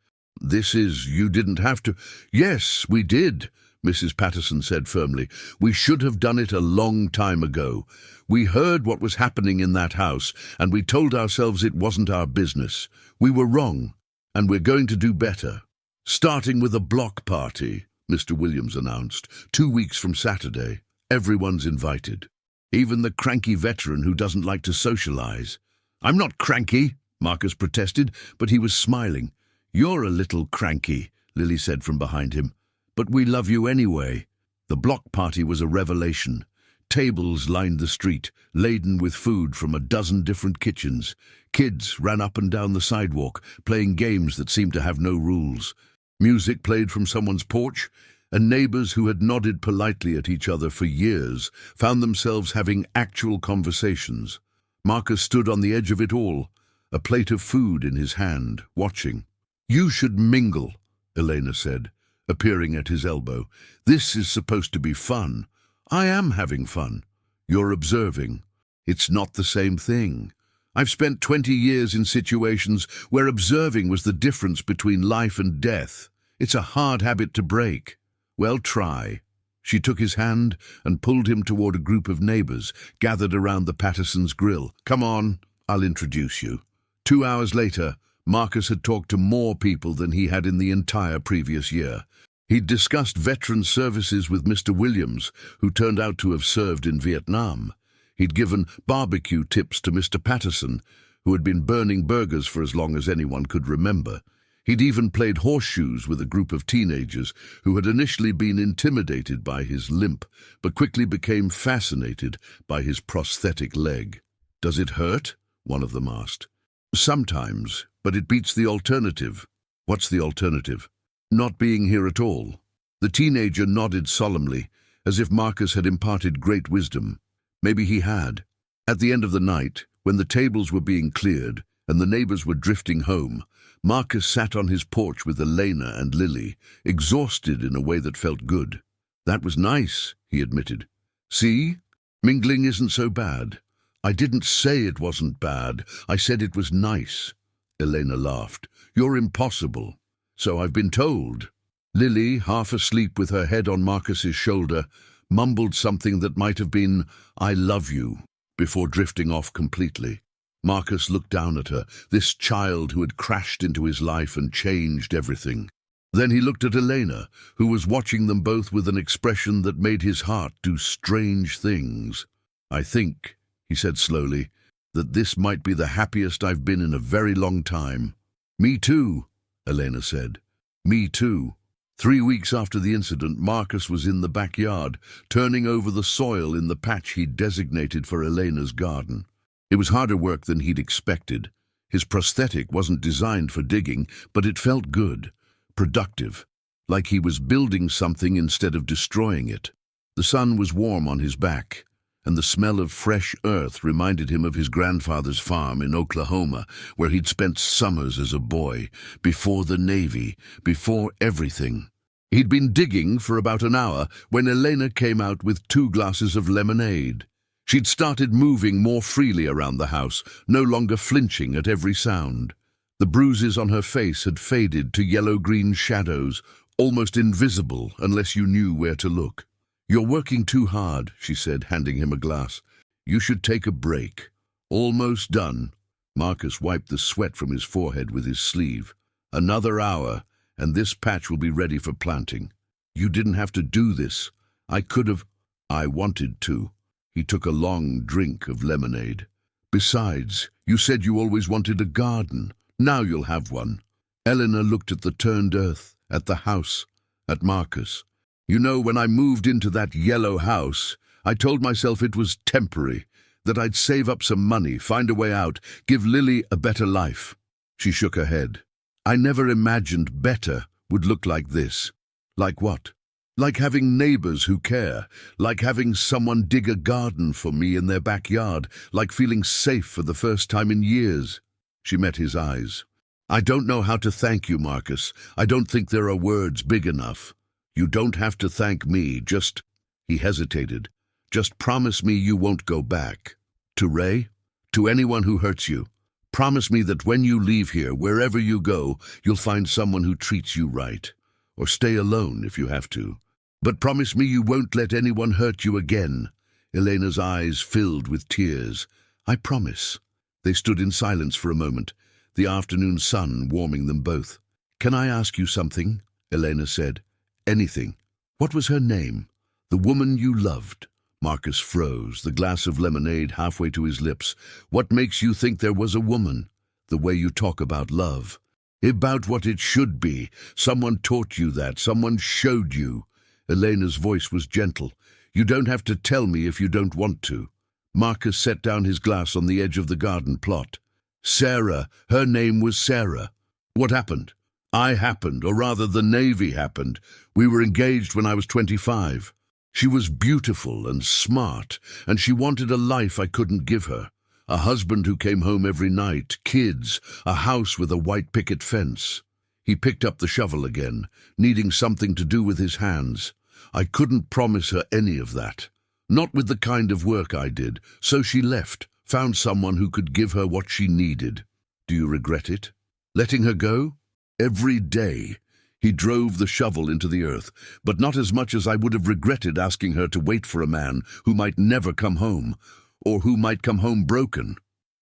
S1: "You didn't have to." "Yes, we did," Mrs. Patterson said firmly. "We should have done it a long time ago. We heard what was happening in that house, and we told ourselves it wasn't our business. We were wrong, and we're going to do better. Starting with a block party," Mr. Williams announced, 2 weeks from Saturday. "Everyone's invited. Even the cranky veteran who doesn't like to socialize." "I'm not cranky," Marcus protested, but he was smiling. "You're a little cranky," Lily said from behind him. "But we love you anyway." The block party was a revelation. Tables lined the street, laden with food from a dozen different kitchens. Kids ran up and down the sidewalk, playing games that seemed to have no rules. Music played from someone's porch, and neighbors who had nodded politely at each other for years found themselves having actual conversations. Marcus stood on the edge of it all, a plate of food in his hand, watching. "You should mingle," Elena said, appearing at his elbow. "This is supposed to be fun." "I am having fun. You're observing. It's not the same thing. I've spent 20 years in situations where observing was the difference between life and death. It's a hard habit to break." "Well, try." She took his hand and pulled him toward a group of neighbors gathered around the Pattersons' grill. "Come on, I'll introduce you." 2 hours later, Marcus had talked to more people than he had in the entire previous year. He'd discussed veteran services with Mr. Williams, who turned out to have served in Vietnam. He'd given barbecue tips to Mr. Patterson, who had been burning burgers for as long as anyone could remember. He'd even played horseshoes with a group of teenagers who had initially been intimidated by his limp, but quickly became fascinated by his prosthetic leg. "Does it hurt?" one of them asked. "Sometimes, but it beats the alternative." "What's the alternative?" "Not being here at all." The teenager nodded solemnly, as if Marcus had imparted great wisdom. Maybe he had. At the end of the night, when the tables were being cleared and the neighbors were drifting home, Marcus sat on his porch with Elena and Lily, exhausted in a way that felt good. "That was nice," he admitted. "See? Mingling isn't so bad." "I didn't say it wasn't bad. I said it was nice." Elena laughed. "You're impossible." "So I've been told." Lily, half asleep with her head on Marcus's shoulder, mumbled something that might have been, "I love you," before drifting off completely. Marcus looked down at her, this child who had crashed into his life and changed everything. Then he looked at Elena, who was watching them both with an expression that made his heart do strange things. "I think," he said slowly, "that this might be the happiest I've been in a very long time." "Me too," Elena said. "Me too." 3 weeks after the incident, Marcus was in the backyard, turning over the soil in the patch he'd designated for Elena's garden. It was harder work than he'd expected. His prosthetic wasn't designed for digging, but it felt good, productive, like he was building something instead of destroying it. The sun was warm on his back, and the smell of fresh earth reminded him of his grandfather's farm in Oklahoma, where he'd spent summers as a boy, before the Navy, before everything. He'd been digging for about an hour when Elena came out with 2 glasses of lemonade. She'd started moving more freely around the house, no longer flinching at every sound. The bruises on her face had faded to yellow-green shadows, almost invisible unless you knew where to look. "You're working too hard," she said, handing him a glass. "You should take a break." "Almost done." Marcus wiped the sweat from his forehead with his sleeve. "Another hour, and this patch will be ready for planting. You didn't have to do this. I could have. I wanted to." He took a long drink of lemonade. "Besides, you said you always wanted a garden. Now you'll have one." Eleanor looked at the turned earth, at the house, at Marcus. "You know, when I moved into that yellow house, I told myself it was temporary, that I'd save up some money, find a way out, give Lily a better life." She shook her head. "I never imagined better would look like this." "Like what?" "Like having neighbors who care, like having someone dig a garden for me in their backyard, like feeling safe for the first time in years." She met his eyes. "I don't know how to thank you, Marcus. I don't think there are words big enough. You don't have to thank me, just—" He hesitated. "Just promise me you won't go back." "To Ray? To anyone who hurts you? Promise me that when you leave here, wherever you go, you'll find someone who treats you right. Or stay alone if you have to. But promise me you won't let anyone hurt you again." Elena's eyes filled with tears. "I promise." They stood in silence for a moment, the afternoon sun warming them both. "Can I ask you something?" Elena said. "Anything." "What was her name? The woman you loved?" Marcus froze, the glass of lemonade halfway to his lips. "What makes you think there was a woman?" "The way you talk about love." "About what it should be. Someone taught you that. Someone showed you." Elena's voice was gentle. "You don't have to tell me if you don't want to." Marcus set down his glass on the edge of the garden plot. "Sarah. Her name was Sarah." "What happened?" "I happened, or rather the Navy happened. We were engaged when I was 25. She was beautiful and smart, and she wanted a life I couldn't give her. A husband who came home every night, kids, a house with a white picket fence." He picked up the shovel again, needing something to do with his hands. "I couldn't promise her any of that. Not with the kind of work I did, so she left, found someone who could give her what she needed." "Do you regret it? Letting her go?" "Every day." He drove the shovel into the earth, "but not as much as I would have regretted asking her to wait for a man who might never come home, or who might come home broken."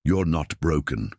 S1: "You're not broken."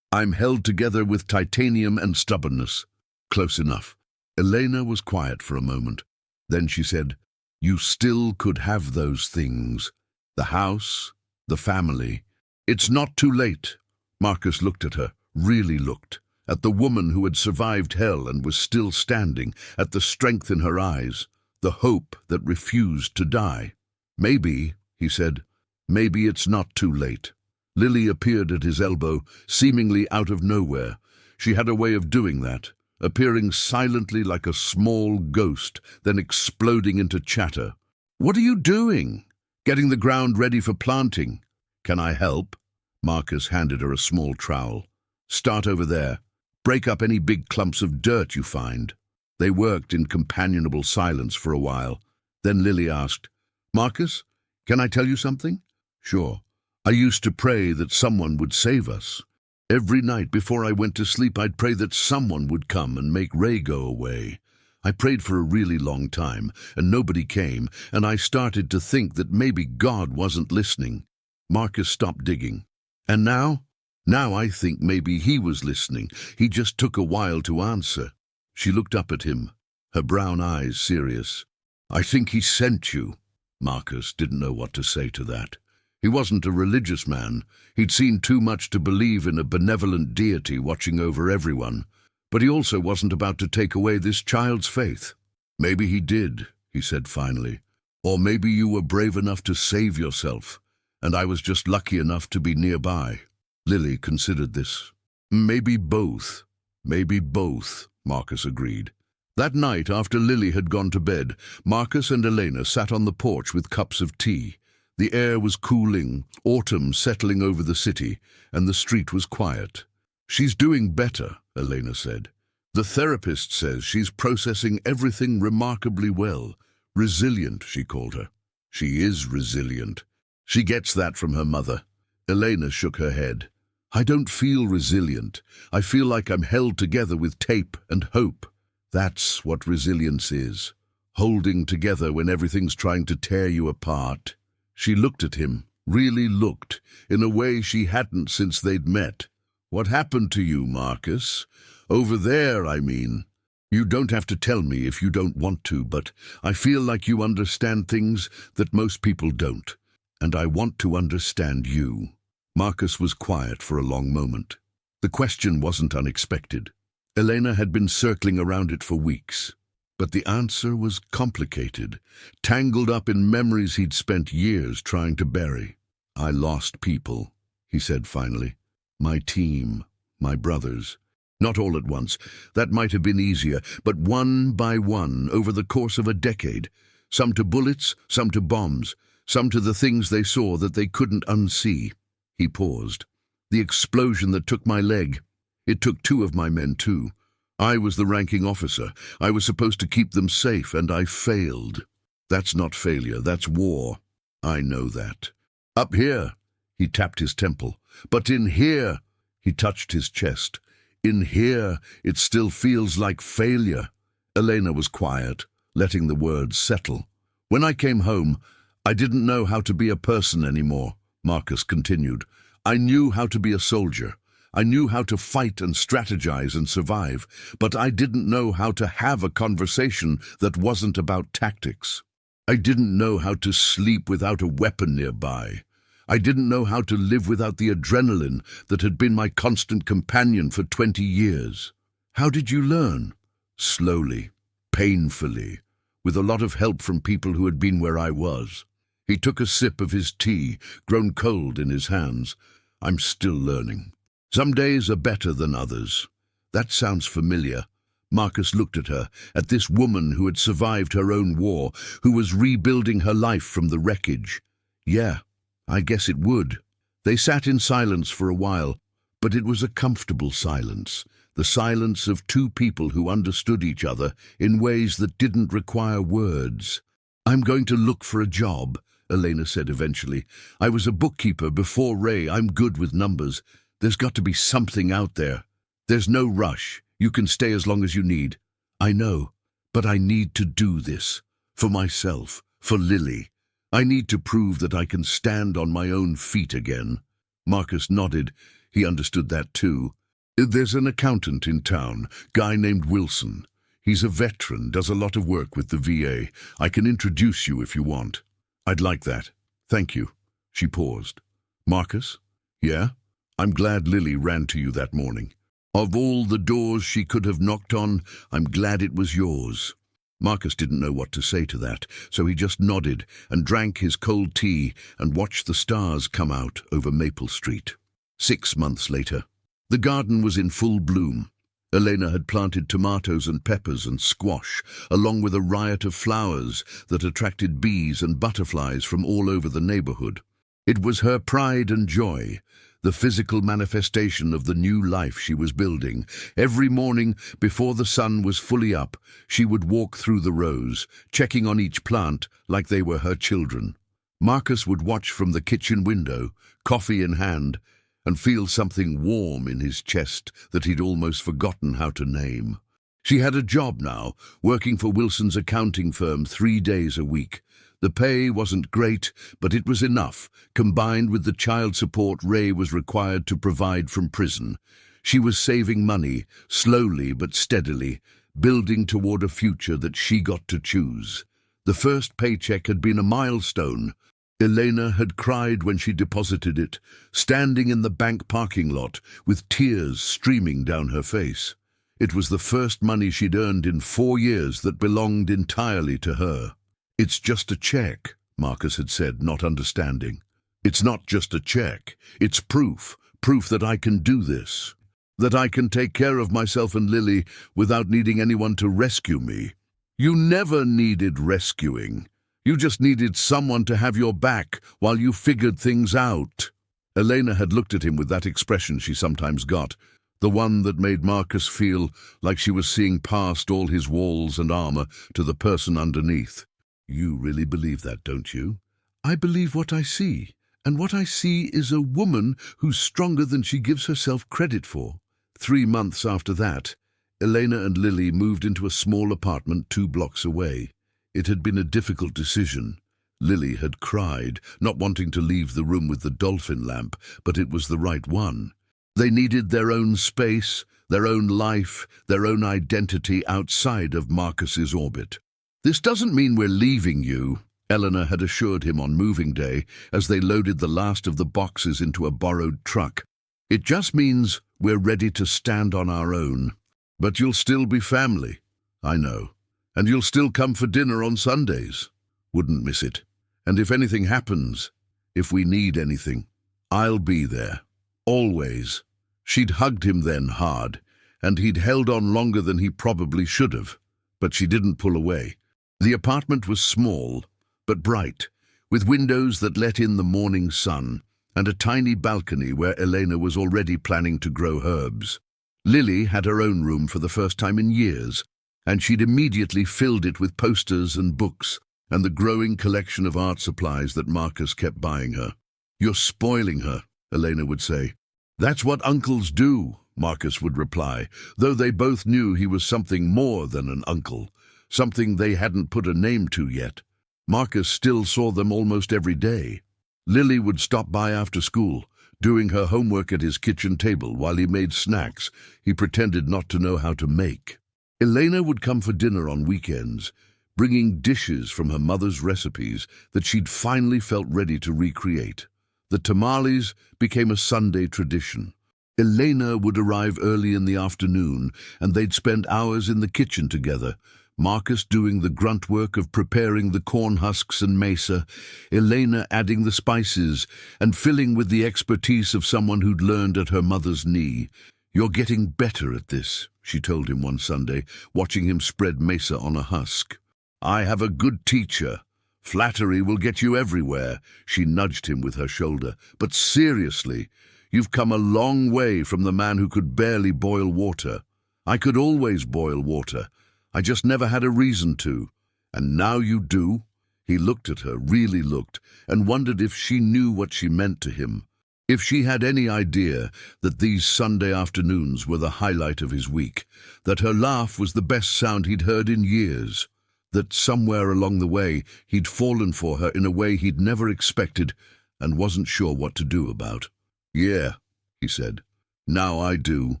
S1: "I'm held together with titanium and stubbornness." "Close enough." Elena was quiet for a moment. Then she said, "You still could have those things. The house, the family. It's not too late." Marcus looked at her, really looked, at the woman who had survived hell and was still standing, at the strength in her eyes, the hope that refused to die. "Maybe," he said, "maybe it's not too late." Lily appeared at his elbow, seemingly out of nowhere. She had a way of doing that, appearing silently like a small ghost, then exploding into chatter. "What are you doing?" "Getting the ground ready for planting." "Can I help?" Marcus handed her a small trowel. "Start over there. Break up any big clumps of dirt you find." They worked in companionable silence for a while. Then Lily asked, "Marcus, can I tell you something?" "Sure." "I used to pray that someone would save us. Every night before I went to sleep, I'd pray that someone would come and make Ray go away. I prayed for a really long time, and nobody came, and I started to think that maybe God wasn't listening." Marcus stopped digging. "And now? Now I think maybe he was listening. He just took a while to answer." She looked up at him, her brown eyes serious. "I think he sent you." Marcus didn't know what to say to that. He wasn't a religious man. He'd seen too much to believe in a benevolent deity watching over everyone. But he also wasn't about to take away this child's faith. "Maybe he did," he said finally. "Or maybe you were brave enough to save yourself, and I was just lucky enough to be nearby." Lily considered this. "Maybe both." "Maybe both," Marcus agreed. That night, after Lily had gone to bed, Marcus and Elena sat on the porch with cups of tea. The air was cooling, autumn settling over the city, and the street was quiet. "She's doing better," Elena said. "The therapist says she's processing everything remarkably well. Resilient, she called her." "She is resilient. She gets that from her mother." Elena shook her head. "I don't feel resilient. I feel like I'm held together with tape and hope. That's what resilience is. Holding together when everything's trying to tear you apart." She looked at him, really looked, in a way she hadn't since they'd met. "What happened to you, Marcus? Over there, I mean. You don't have to tell me if you don't want to, but I feel like you understand things that most people don't, and I want to understand you." Marcus was quiet for a long moment. The question wasn't unexpected. Elena had been circling around it for weeks. But the answer was complicated, tangled up in memories he'd spent years trying to bury. "I lost people," he said finally. "My team, my brothers. Not all at once. That might have been easier, but one by one over the course of a decade. Some to bullets, some to bombs, some to the things they saw that they couldn't unsee." He paused. "The explosion that took my leg. It took 2 of my men too. I was the ranking officer. I was supposed to keep them safe, and I failed. That's not failure, that's war. I know that. Up here," he tapped his temple. "But in here," he touched his chest. "In here, it still feels like failure." Elena was quiet, letting the words settle. "When I came home, I didn't know how to be a person anymore," Marcus continued. "I knew how to be a soldier. I knew how to fight and strategize and survive, but I didn't know how to have a conversation that wasn't about tactics. I didn't know how to sleep without a weapon nearby. I didn't know how to live without the adrenaline that had been my constant companion for 20 years. How did you learn? Slowly, painfully, with a lot of help from people who had been where I was." He took a sip of his tea, grown cold in his hands. "I'm still learning. Some days are better than others." "That sounds familiar." Marcus looked at her, at this woman who had survived her own war, who was rebuilding her life from the wreckage. "Yeah, I guess it would." They sat in silence for a while, but it was a comfortable silence, the silence of two people who understood each other in ways that didn't require words. "I'm going to look for a job," Elena said eventually. "I was a bookkeeper before Ray. I'm good with numbers. There's got to be something out there. There's no rush. You can stay as long as you need." "I know, but I need to do this. For myself, for Lily. I need to prove that I can stand on my own feet again." Marcus nodded. He understood that too. "There's an accountant in town, guy named Wilson. He's a veteran, does a lot of work with the VA. I can introduce you if you want." "I'd like that. Thank you." She paused. "Marcus?" "Yeah? I'm glad Lily ran to you that morning. Of all the doors she could have knocked on, I'm glad it was yours." Marcus didn't know what to say to that, so he just nodded and drank his cold tea and watched the stars come out over Maple Street. 6 months later. The garden was in full bloom. Elena had planted tomatoes and peppers and squash, along with a riot of flowers that attracted bees and butterflies from all over the neighborhood. It was her pride and joy, the physical manifestation of the new life she was building. Every morning, before the sun was fully up, she would walk through the rows, checking on each plant like they were her children. Marcus would watch from the kitchen window, coffee in hand, and feel something warm in his chest that he'd almost forgotten how to name. She had a job now, working for Wilson's accounting firm 3 days a week. The pay wasn't great, but it was enough, combined with the child support Ray was required to provide from prison. She was saving money, slowly but steadily, building toward a future that she got to choose. The first paycheck had been a milestone. Elena had cried when she deposited it, standing in the bank parking lot with tears streaming down her face. It was the first money she'd earned in 4 years that belonged entirely to her. "It's just a check," Marcus had said, not understanding. "It's not just a check. It's proof that I can do this. That I can take care of myself and Lily without needing anyone to rescue me." "You never needed rescuing. You just needed someone to have your back while you figured things out." Elena had looked at him with that expression she sometimes got, the one that made Marcus feel like she was seeing past all his walls and armor to the person underneath. "You really believe that, don't you?" "I believe what I see, and what I see is a woman who's stronger than she gives herself credit for." 3 months after that, Elena and Lily moved into a small apartment 2 blocks away. It had been a difficult decision. Lily had cried, not wanting to leave the room with the dolphin lamp, but it was the right one. They needed their own space, their own life, their own identity outside of Marcus's orbit. "This doesn't mean we're leaving you," Eleanor had assured him on moving day as they loaded the last of the boxes into a borrowed truck. "It just means we're ready to stand on our own. But you'll still be family, I know. And you'll still come for dinner on Sundays. Wouldn't miss it. And if anything happens, if we need anything, I'll be there. Always." She'd hugged him then hard, and he'd held on longer than he probably should have. But she didn't pull away. The apartment was small, but bright, with windows that let in the morning sun, and a tiny balcony where Elena was already planning to grow herbs. Lily had her own room for the first time in years, and she'd immediately filled it with posters and books, and the growing collection of art supplies that Marcus kept buying her. "You're spoiling her," Elena would say. "That's what uncles do," Marcus would reply, though they both knew he was something more than an uncle. something they hadn't put a name to yet. Marcus still saw them almost every day. Lily would stop by after school, doing her homework at his kitchen table while he made snacks he pretended not to know how to make. Elena would come for dinner on weekends, bringing dishes from her mother's recipes that she'd finally felt ready to recreate. The tamales became a Sunday tradition. Elena would arrive early in the afternoon, and they'd spend hours in the kitchen together, Marcus doing the grunt work of preparing the corn husks and mesa, Elena adding the spices and filling with the expertise of someone who'd learned at her mother's knee. "You're getting better at this," she told him one Sunday, watching him spread mesa on a husk. "I have a good teacher. Flattery will get you everywhere," she nudged him with her shoulder. "But seriously, you've come a long way from the man who could barely boil water. I could always boil water. I just never had a reason to. And now you do?" He looked at her, really looked, and wondered if she knew what she meant to him. If she had any idea that these Sunday afternoons were the highlight of his week, that her laugh was the best sound he'd heard in years, that somewhere along the way he'd fallen for her in a way he'd never expected and wasn't sure what to do about. "Yeah," he said. "Now I do."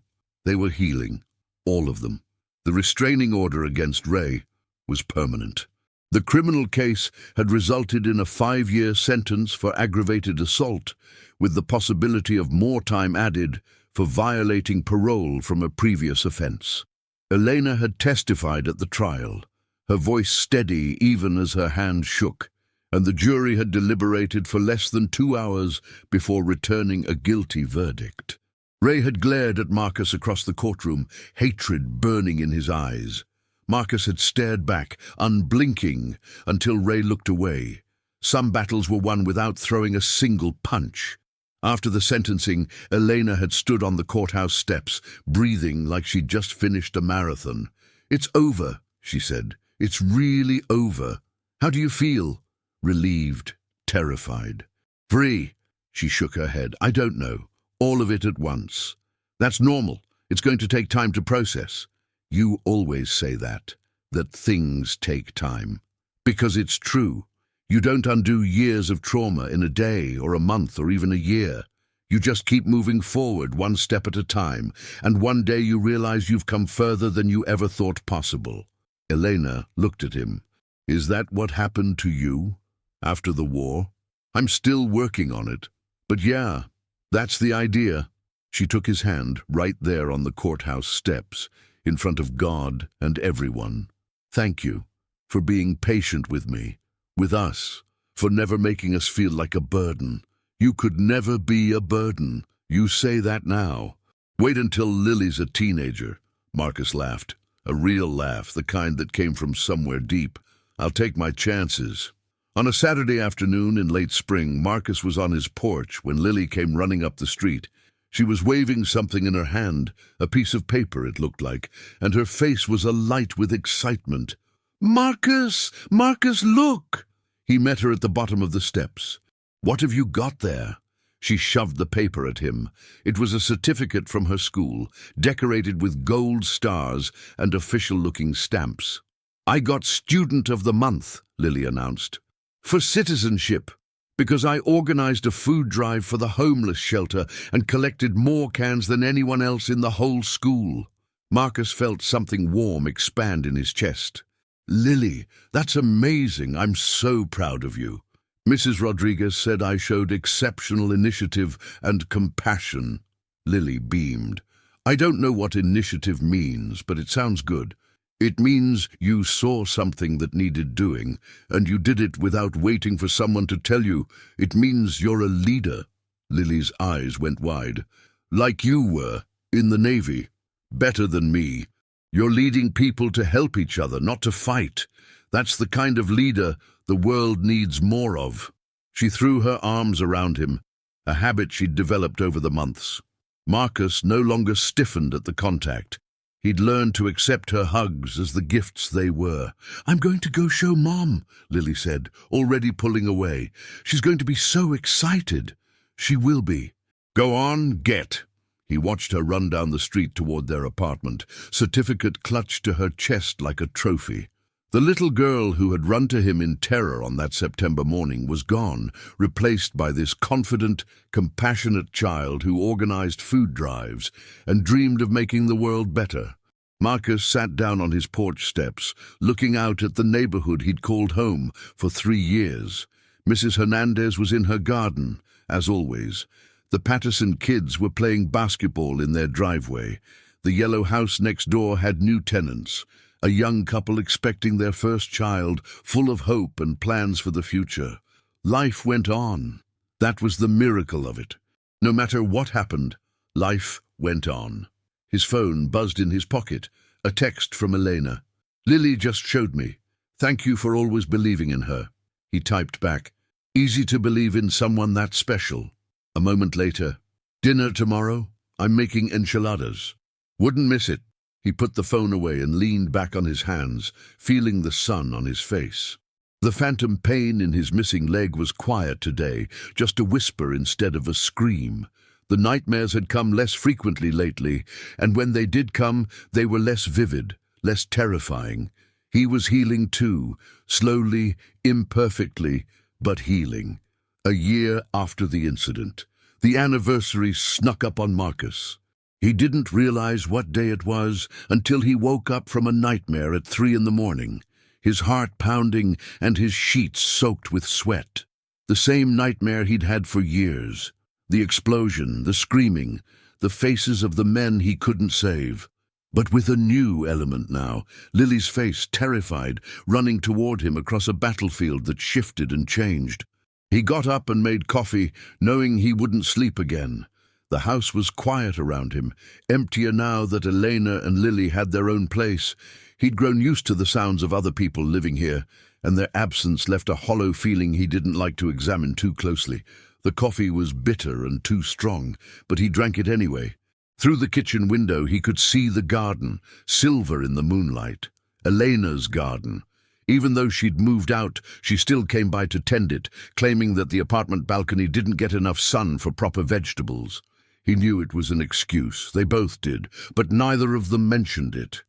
S1: They were healing, all of them. The restraining order against Ray was permanent. The criminal case had resulted in a 5-year sentence for aggravated assault, with the possibility of more time added for violating parole from a previous offense. Elena had testified at the trial, her voice steady even as her hand shook, and the jury had deliberated for less than 2 hours before returning a guilty verdict. Ray had glared at Marcus across the courtroom, hatred burning in his eyes. Marcus had stared back, unblinking, until Ray looked away. Some battles were won without throwing a single punch. After the sentencing, Elena had stood on the courthouse steps, breathing like she'd just finished a marathon. "It's over," she said. "It's really over. How do you feel?" "Relieved, terrified." "Free?" She shook her head. "I don't know. All of it at once. That's normal. It's going to take time to process." "You always say that things take time." "Because it's true. You don't undo years of trauma in a day or a month or even a year. You just keep moving forward one step at a time, and one day you realize you've come further than you ever thought possible." Elena looked at him. "Is that what happened to you after the war?" "I'm still working on it. But yeah, that's the idea." She took his hand right there on the courthouse steps, in front of God and everyone. "Thank you for being patient with me, with us, for never making us feel like a burden. You could never be a burden. You say that now. Wait until Lily's a teenager." Marcus laughed, a real laugh, the kind that came from somewhere deep. "I'll take my chances." On a Saturday afternoon in late spring, Marcus was on his porch when Lily came running up the street. She was waving something in her hand, a piece of paper it looked like, and her face was alight with excitement. "Marcus! Marcus, look!" He met her at the bottom of the steps. "What have you got there?" She shoved the paper at him. It was a certificate from her school, decorated with gold stars and official-looking stamps. "I got Student of the Month," Lily announced. "For citizenship, because I organized a food drive for the homeless shelter and collected more cans than anyone else in the whole school." Marcus felt something warm expand in his chest. "Lily, that's amazing. I'm so proud of you. Mrs. Rodriguez said I showed exceptional initiative and compassion." Lily beamed. "I don't know what initiative means, but it sounds good. It means you saw something that needed doing, and you did it without waiting for someone to tell you. It means you're a leader." Lily's eyes went wide. "Like you were, in the Navy. Better than me. You're leading people to help each other, not to fight. That's the kind of leader the world needs more of." She threw her arms around him, a habit she'd developed over the months. Marcus no longer stiffened at the contact. He'd learned to accept her hugs as the gifts they were. "I'm going to go show Mom," Lily said, already pulling away. "She's going to be so excited." "She will be." "Go on, get." He watched her run down the street toward their apartment, certificate clutched to her chest like a trophy. The little girl who had run to him in terror on that September morning was gone, replaced by this confident, compassionate child who organized food drives and dreamed of making the world better. Marcus sat down on his porch steps, looking out at the neighborhood he'd called home for 3 years. Mrs. Hernandez was in her garden, as always. The Patterson kids were playing basketball in their driveway. The yellow house next door had new tenants, a young couple expecting their first child, full of hope and plans for the future. Life went on. That was the miracle of it. No matter what happened, life went on. His phone buzzed in his pocket, a text from Elena. "Lily just showed me. Thank you for always believing in her." He typed back, "Easy to believe in someone that special." A moment later, "Dinner tomorrow? I'm making enchiladas. Wouldn't miss it." He put the phone away and leaned back on his hands, feeling the sun on his face. The phantom pain in his missing leg was quiet today, just a whisper instead of a scream. The nightmares had come less frequently lately, and when they did come, they were less vivid, less terrifying. He was healing too, slowly, imperfectly, but healing. A year after the incident, the anniversary snuck up on Marcus. He didn't realize what day it was until he woke up from a nightmare at 3 in the morning, his heart pounding and his sheets soaked with sweat. The same nightmare he'd had for years. The explosion, the screaming, the faces of the men he couldn't save. But with a new element now, Lily's face, terrified, running toward him across a battlefield that shifted and changed. He got up and made coffee, knowing he wouldn't sleep again. The house was quiet around him, emptier now that Elena and Lily had their own place. He'd grown used to the sounds of other people living here, and their absence left a hollow feeling he didn't like to examine too closely. The coffee was bitter and too strong, but he drank it anyway. Through the kitchen window he could see the garden, silver in the moonlight. Elena's garden. Even though she'd moved out, she still came by to tend it, claiming that the apartment balcony didn't get enough sun for proper vegetables. He knew it was an excuse. They both did, but neither of them mentioned it.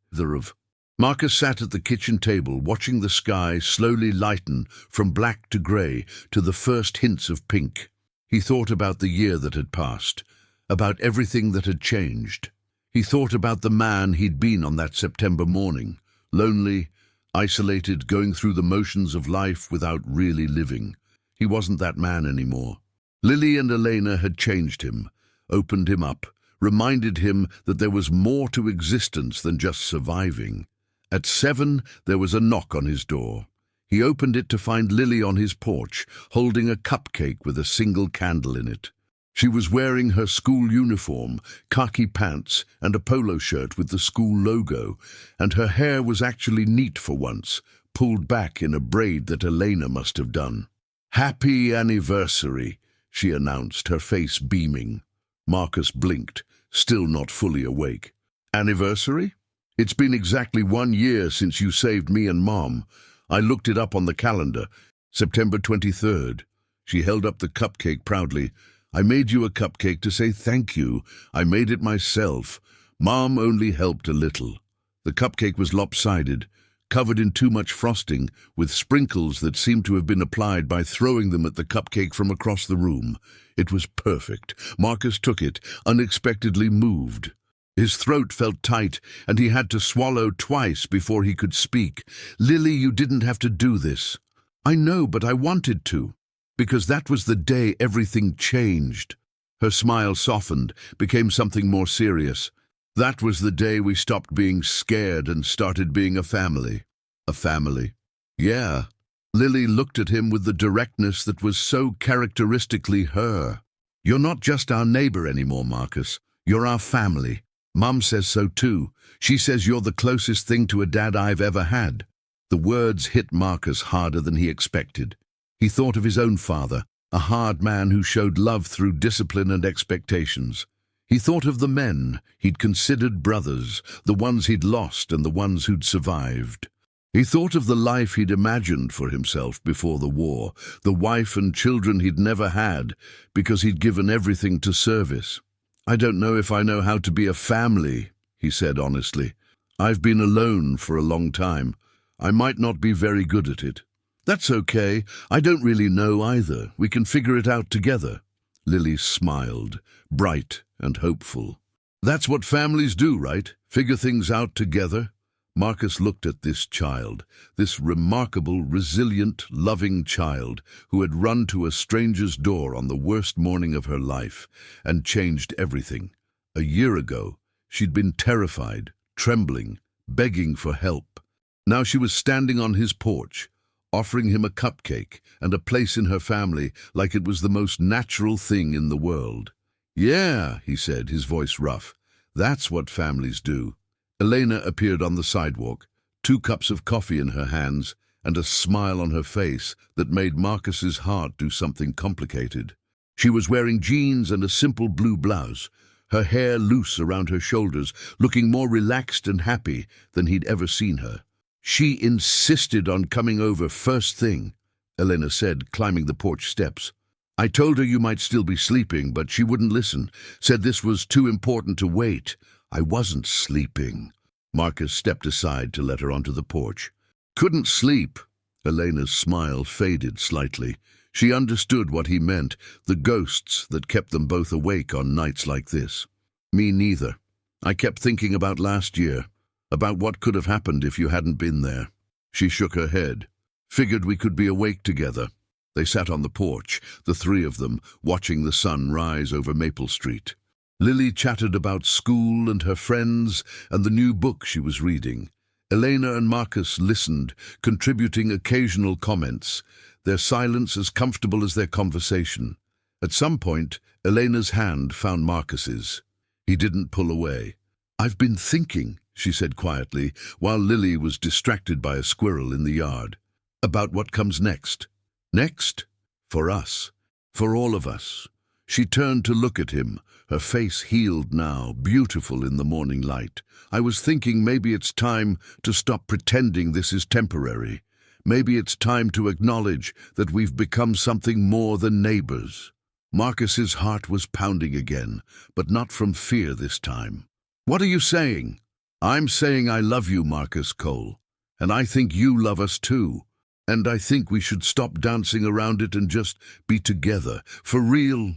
S1: Marcus sat at the kitchen table, watching the sky slowly lighten from black to grey to the first hints of pink. He thought about the year that had passed, about everything that had changed. He thought about the man he'd been on that September morning, lonely, isolated, going through the motions of life without really living. He wasn't that man anymore. Lily and Elena had changed him, opened him up, reminded him that there was more to existence than just surviving. At 7, there was a knock on his door. He opened it to find Lily on his porch, holding a cupcake with a single candle in it. She was wearing her school uniform, khaki pants, and a polo shirt with the school logo, and her hair was actually neat for once, pulled back in a braid that Elena must have done. "Happy anniversary," she announced, her face beaming. Marcus blinked, still not fully awake. "Anniversary? It's been exactly 1 year since you saved me and Mom. I looked it up on the calendar. September 23rd. She held up the cupcake proudly. "I made you a cupcake to say thank you. I made it myself. Mom only helped a little." The cupcake was lopsided, covered in too much frosting, with sprinkles that seemed to have been applied by throwing them at the cupcake from across the room. It was perfect. Marcus took it, unexpectedly moved. His throat felt tight, and he had to swallow twice before he could speak. "Lily, you didn't have to do this." "I know, but I wanted to. Because that was the day everything changed." Her smile softened, became something more serious. "That was the day we stopped being scared and started being a family." "A family?" "Yeah." Lily looked at him with the directness that was so characteristically her. "You're not just our neighbor anymore, Marcus. You're our family. Mom says so too. She says you're the closest thing to a dad I've ever had." The words hit Marcus harder than he expected. He thought of his own father, a hard man who showed love through discipline and expectations. He thought of the men he'd considered brothers, the ones he'd lost and the ones who'd survived. He thought of the life he'd imagined for himself before the war, the wife and children he'd never had because he'd given everything to service. "I don't know if I know how to be a family," he said honestly. "I've been alone for a long time. I might not be very good at it. That's okay. I don't really know either. We can figure it out together. Lily smiled, bright and hopeful. That's what families do, right? Figure things out together. Marcus looked at this child, this remarkable, resilient, loving child who had run to a stranger's door on the worst morning of her life and changed everything. A year ago, she'd been terrified, trembling, begging for help. Now she was standing on his porch, offering him a cupcake and a place in her family like it was the most natural thing in the world. "Yeah," he said, his voice rough. "That's what families do." Elena appeared on the sidewalk, 2 cups of coffee in her hands and a smile on her face that made Marcus's heart do something complicated. She was wearing jeans and a simple blue blouse, her hair loose around her shoulders, looking more relaxed and happy than he'd ever seen her. "She insisted on coming over first thing," Elena said, climbing the porch steps. "I told her you might still be sleeping, but she wouldn't listen, said this was too important to wait." "I wasn't sleeping." Marcus stepped aside to let her onto the porch. "Couldn't sleep." Elena's smile faded slightly. She understood what he meant, the ghosts that kept them both awake on nights like this. "Me neither. I kept thinking about last year, about what could have happened if you hadn't been there." She shook her head. "Figured we could be awake together." They sat on the porch, the 3 of them, watching the sun rise over Maple Street. Lily chatted about school and her friends and the new book she was reading. Elena and Marcus listened, contributing occasional comments, their silence as comfortable as their conversation. At some point, Elena's hand found Marcus's. He didn't pull away. "I've been thinking," she said quietly, while Lily was distracted by a squirrel in the yard, "about what comes next." "Next?" "For us. For all of us." She turned to look at him, her face healed now, beautiful in the morning light. "I was thinking maybe it's time to stop pretending this is temporary. Maybe it's time to acknowledge that we've become something more than neighbors." Marcus's heart was pounding again, but not from fear this time. "What are you saying?" "I'm saying I love you, Marcus Cole. And I think you love us too. And I think we should stop dancing around it and just be together. For real."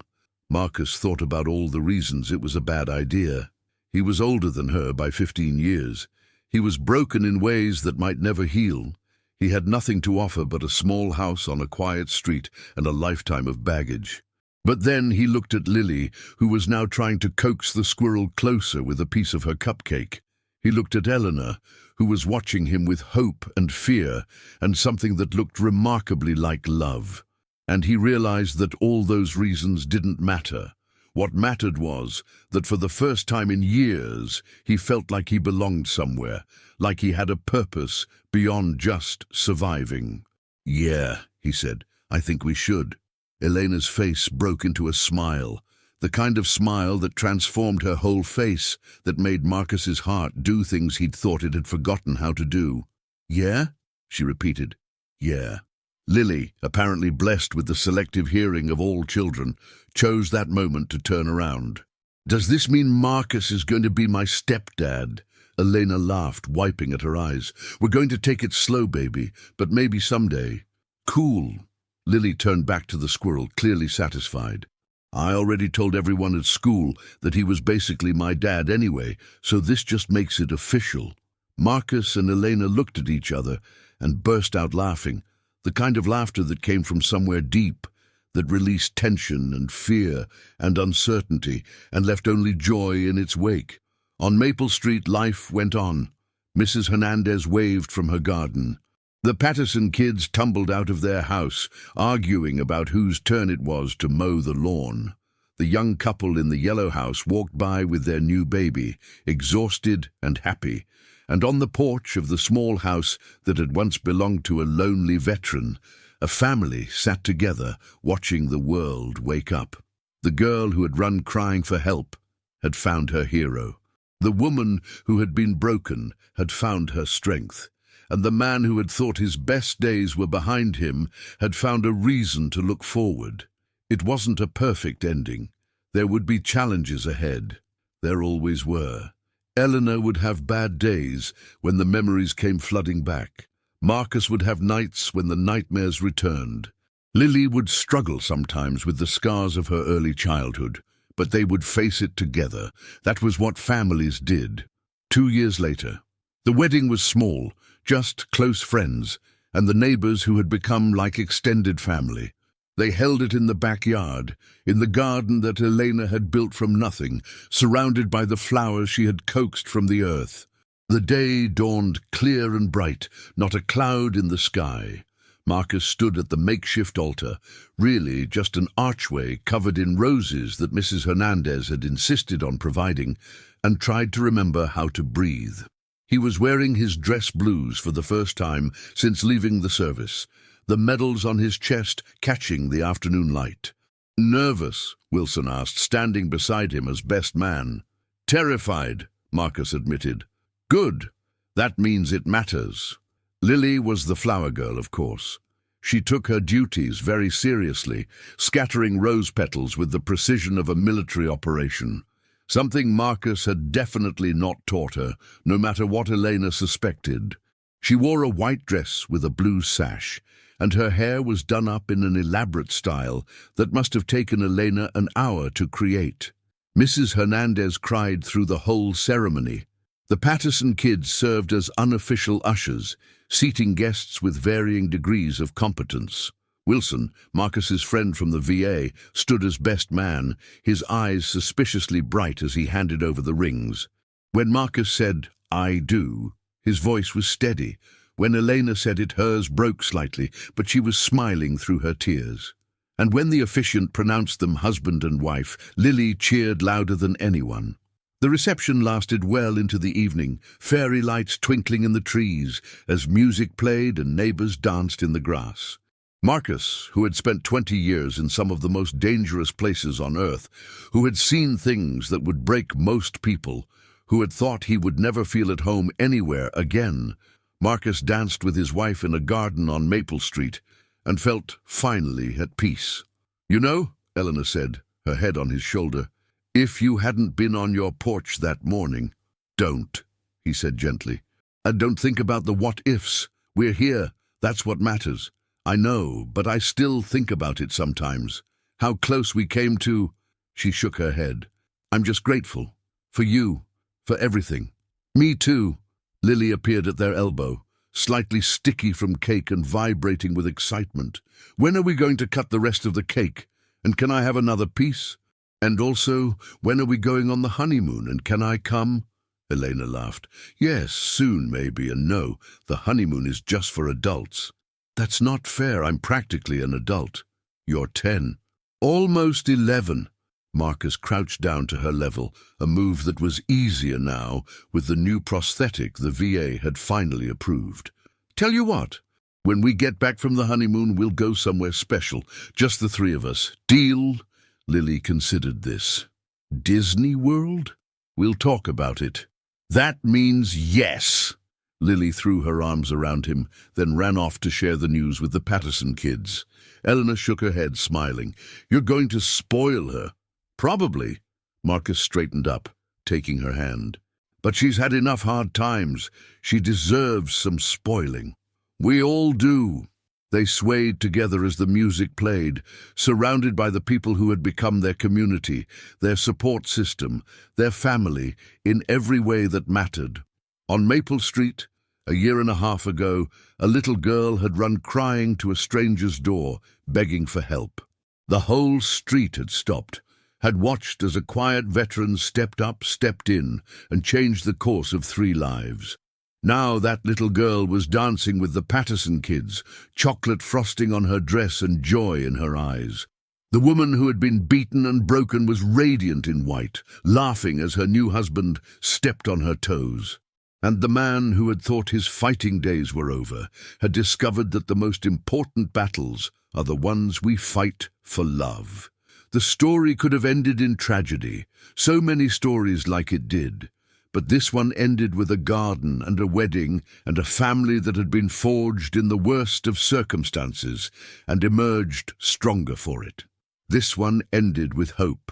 S1: Marcus thought about all the reasons it was a bad idea. He was older than her by 15 years. He was broken in ways that might never heal. He had nothing to offer but a small house on a quiet street and a lifetime of baggage. But then he looked at Lily, who was now trying to coax the squirrel closer with a piece of her cupcake. He looked at Eleanor, who was watching him with hope and fear and something that looked remarkably like love. And he realized that all those reasons didn't matter. What mattered was that for the first time in years, he felt like he belonged somewhere, like he had a purpose beyond just surviving. "Yeah," he said, "I think we should." Elena's face broke into a smile, the kind of smile that transformed her whole face, that made Marcus's heart do things he'd thought it had forgotten how to do. "Yeah?" she repeated. "Yeah." Lily, apparently blessed with the selective hearing of all children, chose that moment to turn around. "Does this mean Marcus is going to be my stepdad?" Elena laughed, wiping at her eyes. "We're going to take it slow, baby, but maybe someday." "Cool." Lily turned back to the squirrel, clearly satisfied. "I already told everyone at school that he was basically my dad anyway, so this just makes it official." Marcus and Elena looked at each other and burst out laughing, the kind of laughter that came from somewhere deep, that released tension and fear and uncertainty and left only joy in its wake. On Maple Street, life went on. Mrs. Hernandez waved from her garden. The Patterson kids tumbled out of their house, arguing about whose turn it was to mow the lawn. The young couple in the yellow house walked by with their new baby, exhausted and happy, and on the porch of the small house that had once belonged to a lonely veteran, a family sat together, watching the world wake up. The girl who had run crying for help had found her hero. The woman who had been broken had found her strength. And the man who had thought his best days were behind him had found a reason to look forward. It wasn't a perfect ending. There would be challenges ahead. There always were. Eleanor would have bad days when the memories came flooding back. Marcus would have nights when the nightmares returned. Lily would struggle sometimes with the scars of her early childhood, but they would face it together. That was what families did. 2 years later, the wedding was small, just close friends, and the neighbors who had become like extended family. They held it in the backyard, in the garden that Elena had built from nothing, surrounded by the flowers she had coaxed from the earth. The day dawned clear and bright, not a cloud in the sky. Marcus stood at the makeshift altar, really just an archway covered in roses that Mrs. Hernandez had insisted on providing, and tried to remember how to breathe. He was wearing his dress blues for the first time since leaving the service, the medals on his chest catching the afternoon light. "Nervous?" Wilson asked, standing beside him as best man. "Terrified," Marcus admitted. "Good. That means it matters." Lily was the flower girl, of course. She took her duties very seriously, scattering rose petals with the precision of a military operation. Something Marcus had definitely not taught her, no matter what Elena suspected. She wore a white dress with a blue sash, and her hair was done up in an elaborate style that must have taken Elena an hour to create. Mrs. Hernandez cried through the whole ceremony. The Patterson kids served as unofficial ushers, seating guests with varying degrees of competence. Wilson, Marcus's friend from the VA, stood as best man, his eyes suspiciously bright as he handed over the rings. When Marcus said, "I do," his voice was steady. When Elena said it, hers broke slightly, but she was smiling through her tears. And when the officiant pronounced them husband and wife, Lily cheered louder than anyone. The reception lasted well into the evening, fairy lights twinkling in the trees as music played and neighbors danced in the grass. Marcus, who had spent 20 years in some of the most dangerous places on earth, who had seen things that would break most people, who had thought he would never feel at home anywhere again, Marcus danced with his wife in a garden on Maple Street and felt finally at peace. "You know," Eleanor said, her head on his shoulder, "if you hadn't been on your porch that morning—" "Don't," he said gently. "And don't think about the what-ifs. We're here. That's what matters. I know, but I still think about it sometimes. How close we came to—" She shook her head. "I'm just grateful. For you. For everything." "Me too." Lily appeared at their elbow, slightly sticky from cake and vibrating with excitement. "When are we going to cut the rest of the cake? And can I have another piece? And also, when are we going on the honeymoon, and can I come?" Elena laughed. "Yes, soon maybe, and no, the honeymoon is just for adults." "That's not fair. I'm practically an adult." "You're 10. Almost 11. Marcus crouched down to her level, a move that was easier now with the new prosthetic the VA had finally approved. "Tell you what, when we get back from the honeymoon, we'll go somewhere special, just the three of us. Deal?" Lily considered this. "Disney World? We'll talk about it." "That means yes!" Lily threw her arms around him, then ran off to share the news with the Patterson kids. Eleanor shook her head, smiling. "You're going to spoil her." "Probably." Marcus straightened up, taking her hand. "But she's had enough hard times. She deserves some spoiling." "We all do." They swayed together as the music played, surrounded by the people who had become their community, their support system, their family, in every way that mattered. On Maple Street, a year and a half ago, a little girl had run crying to a stranger's door, begging for help. The whole street had stopped, had watched as a quiet veteran stepped up, stepped in, and changed the course of 3 lives. Now that little girl was dancing with the Patterson kids, chocolate frosting on her dress and joy in her eyes. The woman who had been beaten and broken was radiant in white, laughing as her new husband stepped on her toes. And the man who had thought his fighting days were over had discovered that the most important battles are the ones we fight for love. The story could have ended in tragedy, so many stories like it did. But this one ended with a garden and a wedding and a family that had been forged in the worst of circumstances and emerged stronger for it. This one ended with hope.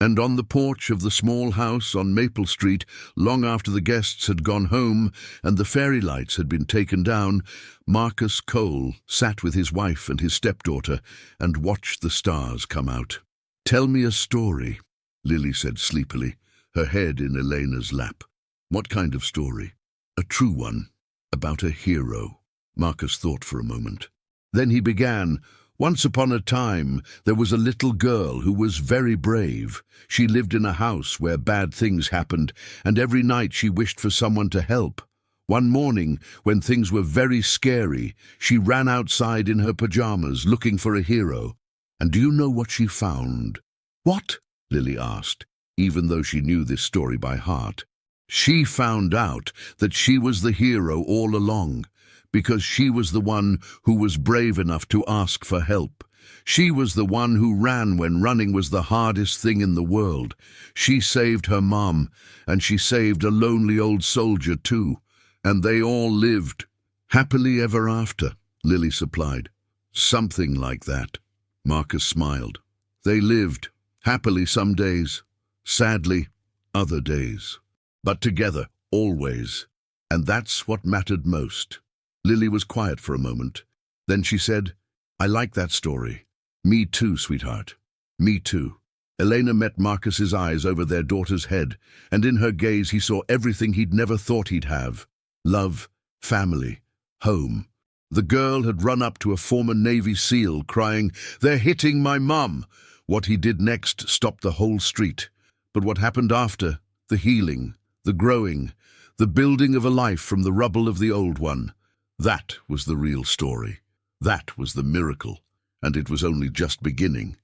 S1: And on the porch of the small house on Maple Street, long after the guests had gone home and the fairy lights had been taken down, Marcus Cole sat with his wife and his stepdaughter and watched the stars come out. "Tell me a story," Lily said sleepily, her head in Elena's lap. "What kind of story?" "A true one, about a hero." Marcus thought for a moment. Then he began. "Once upon a time, there was a little girl who was very brave. She lived in a house where bad things happened, and every night she wished for someone to help. One morning, when things were very scary, she ran outside in her pajamas looking for a hero. And do you know what she found?" "What?" Lily asked, even though she knew this story by heart. "She found out that she was the hero all along, because she was the one who was brave enough to ask for help. She was the one who ran when running was the hardest thing in the world. She saved her mom, and she saved a lonely old soldier too. And they all lived happily ever after," Lily supplied. "Something like that." Marcus smiled. "They lived happily some days, sadly other days, but together always. And that's what mattered most." Lily was quiet for a moment. Then she said, "I like that story." "Me too, sweetheart. Me too." Elena met Marcus's eyes over their daughter's head, and in her gaze he saw everything he'd never thought he'd have. Love, family, home. The girl had run up to a former Navy SEAL, crying, "They're hitting my mum!" What he did next stopped the whole street. But what happened after, the healing, the growing, the building of a life from the rubble of the old one, that was the real story. That was the miracle, and it was only just beginning.